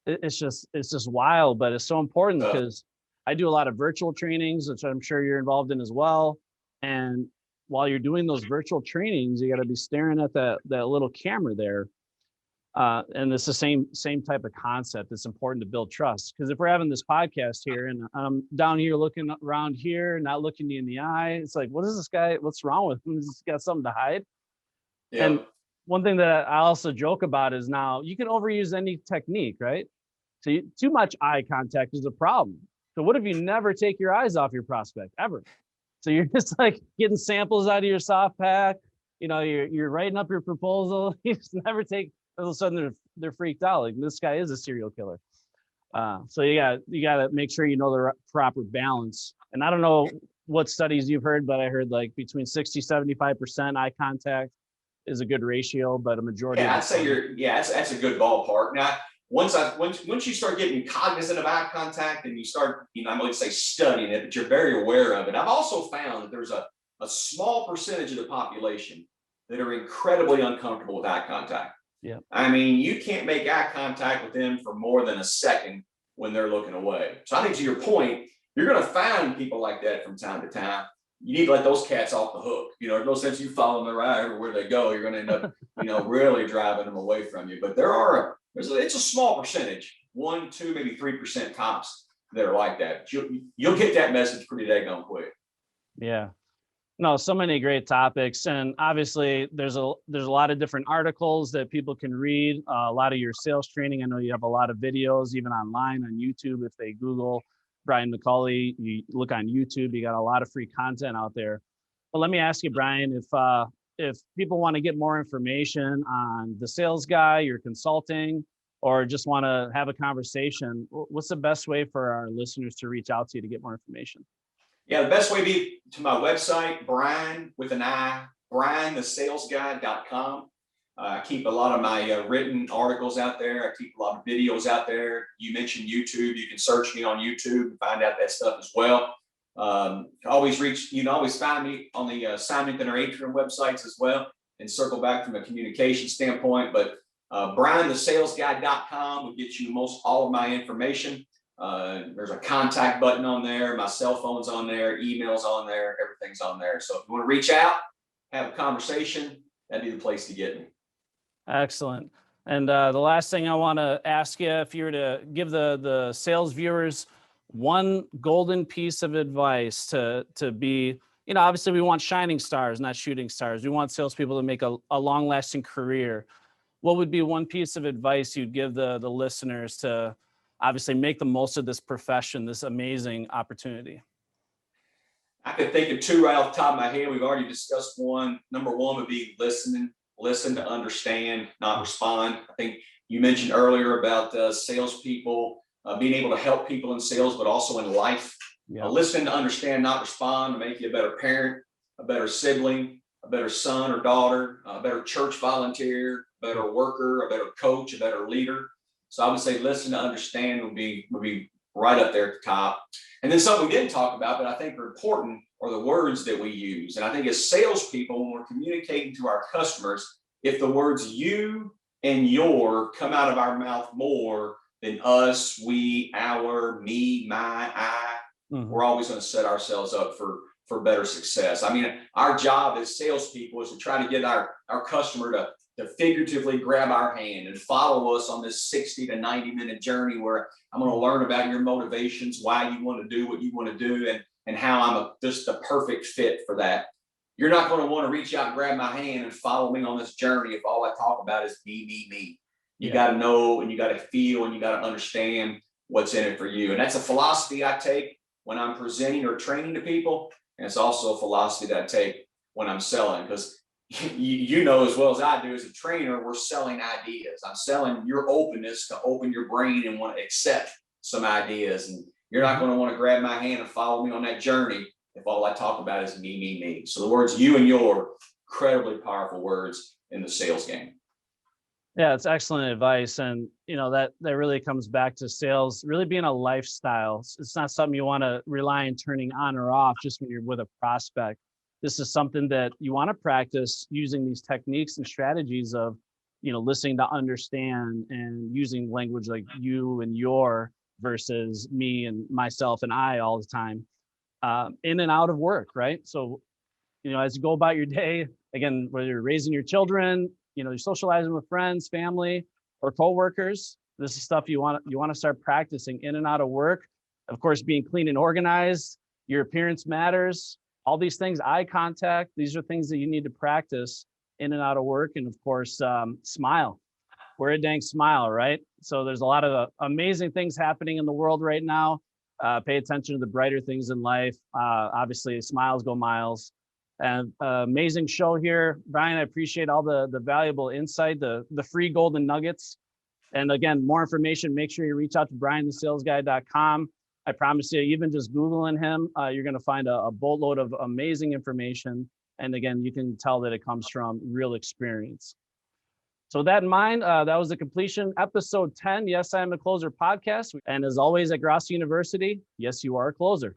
It's just wild, but it's so important because I do a lot of virtual trainings, which I'm sure you're involved in as well. And while you're doing those virtual trainings, you got to be staring at that little camera there. And it's the same type of concept. It's important to build trust, because if we're having this podcast here and I'm down here looking around here, not looking you in the eye, it's like, what is this guy? What's wrong with him? Has he got something to hide? Yeah. And one thing that I also joke about is now you can overuse any technique, right? So too much eye contact is a problem. So what if you never take your eyes off your prospect ever? So you're just like getting samples out of your soft pack. You're writing up your proposal. You just never take. All of a sudden they're freaked out. Like, this guy is a serial killer. So you got to make sure you know the proper balance. And I don't know what studies you've heard, but I heard like between 60-75% eye contact is a good ratio, but a majority.
Yeah, I'd say that's a good ballpark. Now, once you start getting cognizant of eye contact and you start, I'm going to say studying it, but you're very aware of it. I've also found that there's a small percentage of the population that are incredibly uncomfortable with eye contact.
Yeah.
I mean, you can't make eye contact with them for more than a second when they're looking away. So I think, to your point, you're going to find people like that from time to time. You need to let those cats off the hook. There's no sense you following their eye everywhere they go. You're going to end up, really driving them away from you. But it's a small percentage, 1, 2, maybe 3% tops that are like that. You'll get that message pretty daggone quick.
Yeah. No, so many great topics, and obviously there's a lot of different articles that people can read. A lot of your sales training. I know you have a lot of videos, even online on YouTube. If they Google Brian McCauley, you look on YouTube, you got a lot of free content out there. But let me ask you, Brian, if people want to get more information on the sales guy, your consulting, or just want to have a conversation, what's the best way for our listeners to reach out to you to get more information?
Yeah, the best way would be to my website, Brian with an I, brianthesalesguy.com. I keep a lot of my written articles out there. I keep a lot of videos out there. You mentioned YouTube. You can search me on YouTube and find out that stuff as well. You can always find me on the Assignment and our Atrium websites as well, and circle back from a communication standpoint. But brianthesalesguy.com will get you all of my information. There's a contact button on there. My cell phone's on there, email's on there, everything's on there. So if you want to reach out, have a conversation, that'd be the place to get me.
Excellent. And the last thing I want to ask you, if you were to give the sales viewers one golden piece of advice to be, obviously we want shining stars, not shooting stars. We want salespeople to make a long-lasting career. What would be one piece of advice you'd give the listeners to obviously make the most of this profession, this amazing opportunity?
I could think of two right off the top of my head. We've already discussed one. Number one would be listen to understand, not respond. I think you mentioned earlier about salespeople being able to help people in sales, but also in life.
Yeah.
Listen to understand, not respond, to make you a better parent, a better sibling, a better son or daughter, a better church volunteer, a better worker, a better coach, a better leader. So I would say listen to understand would be right up there at the top. And then something we didn't talk about, but I think are important, are the words that we use. And I think as salespeople, when we're communicating to our customers, if the words you and your come out of our mouth more than us, we, our, me, my, I, we're always going to set ourselves up for better success. I mean, our job as salespeople is to try to get our customer to figuratively grab our hand and follow us on this 60 to 90 minute journey where I'm going to learn about your motivations, why you want to do what you want to do, and how I'm just the perfect fit for that. You're not going to want to reach out and grab my hand and follow me on this journey if all I talk about is me. You got to know, and you got to feel, and you got to understand what's in it for you. And that's a philosophy I take when I'm presenting or training to people. And it's also a philosophy that I take when I'm selling, because you know as well as I do, as a trainer, we're selling ideas. I'm selling your openness to open your brain and want to accept some ideas. And you're not going to want to grab my hand and follow me on that journey if all I talk about is me, me, me. So the words you and your, incredibly powerful words in the sales game.
Yeah, it's excellent advice. And that really comes back to sales really being a lifestyle. It's not something you want to rely on turning on or off just when you're with a prospect. This is something that you want to practice using these techniques and strategies of, listening to understand and using language like you and your versus me and myself and I all the time, in and out of work, right? So, as you go about your day, again, whether you're raising your children, you're socializing with friends, family, or coworkers, this is stuff you want to start practicing in and out of work. Of course, being clean and organized, your appearance matters. All these things, eye contact, these are things that you need to practice in and out of work. And of course, smile. We're a dang smile, right? So there's a lot of amazing things happening in the world right now. Pay attention to the brighter things in life. Obviously, smiles go miles. And amazing show here. Brian, I appreciate all the valuable insight, the free golden nuggets. And again, more information, make sure you reach out to brianthesalesguy.com. I promise you, even just Googling him, you're going to find a boatload of amazing information. And again, you can tell that it comes from real experience. So with that in mind, that was the completion, episode 10, Yes, I Am a Closer podcast. And as always at Grossi University, yes, you are a closer.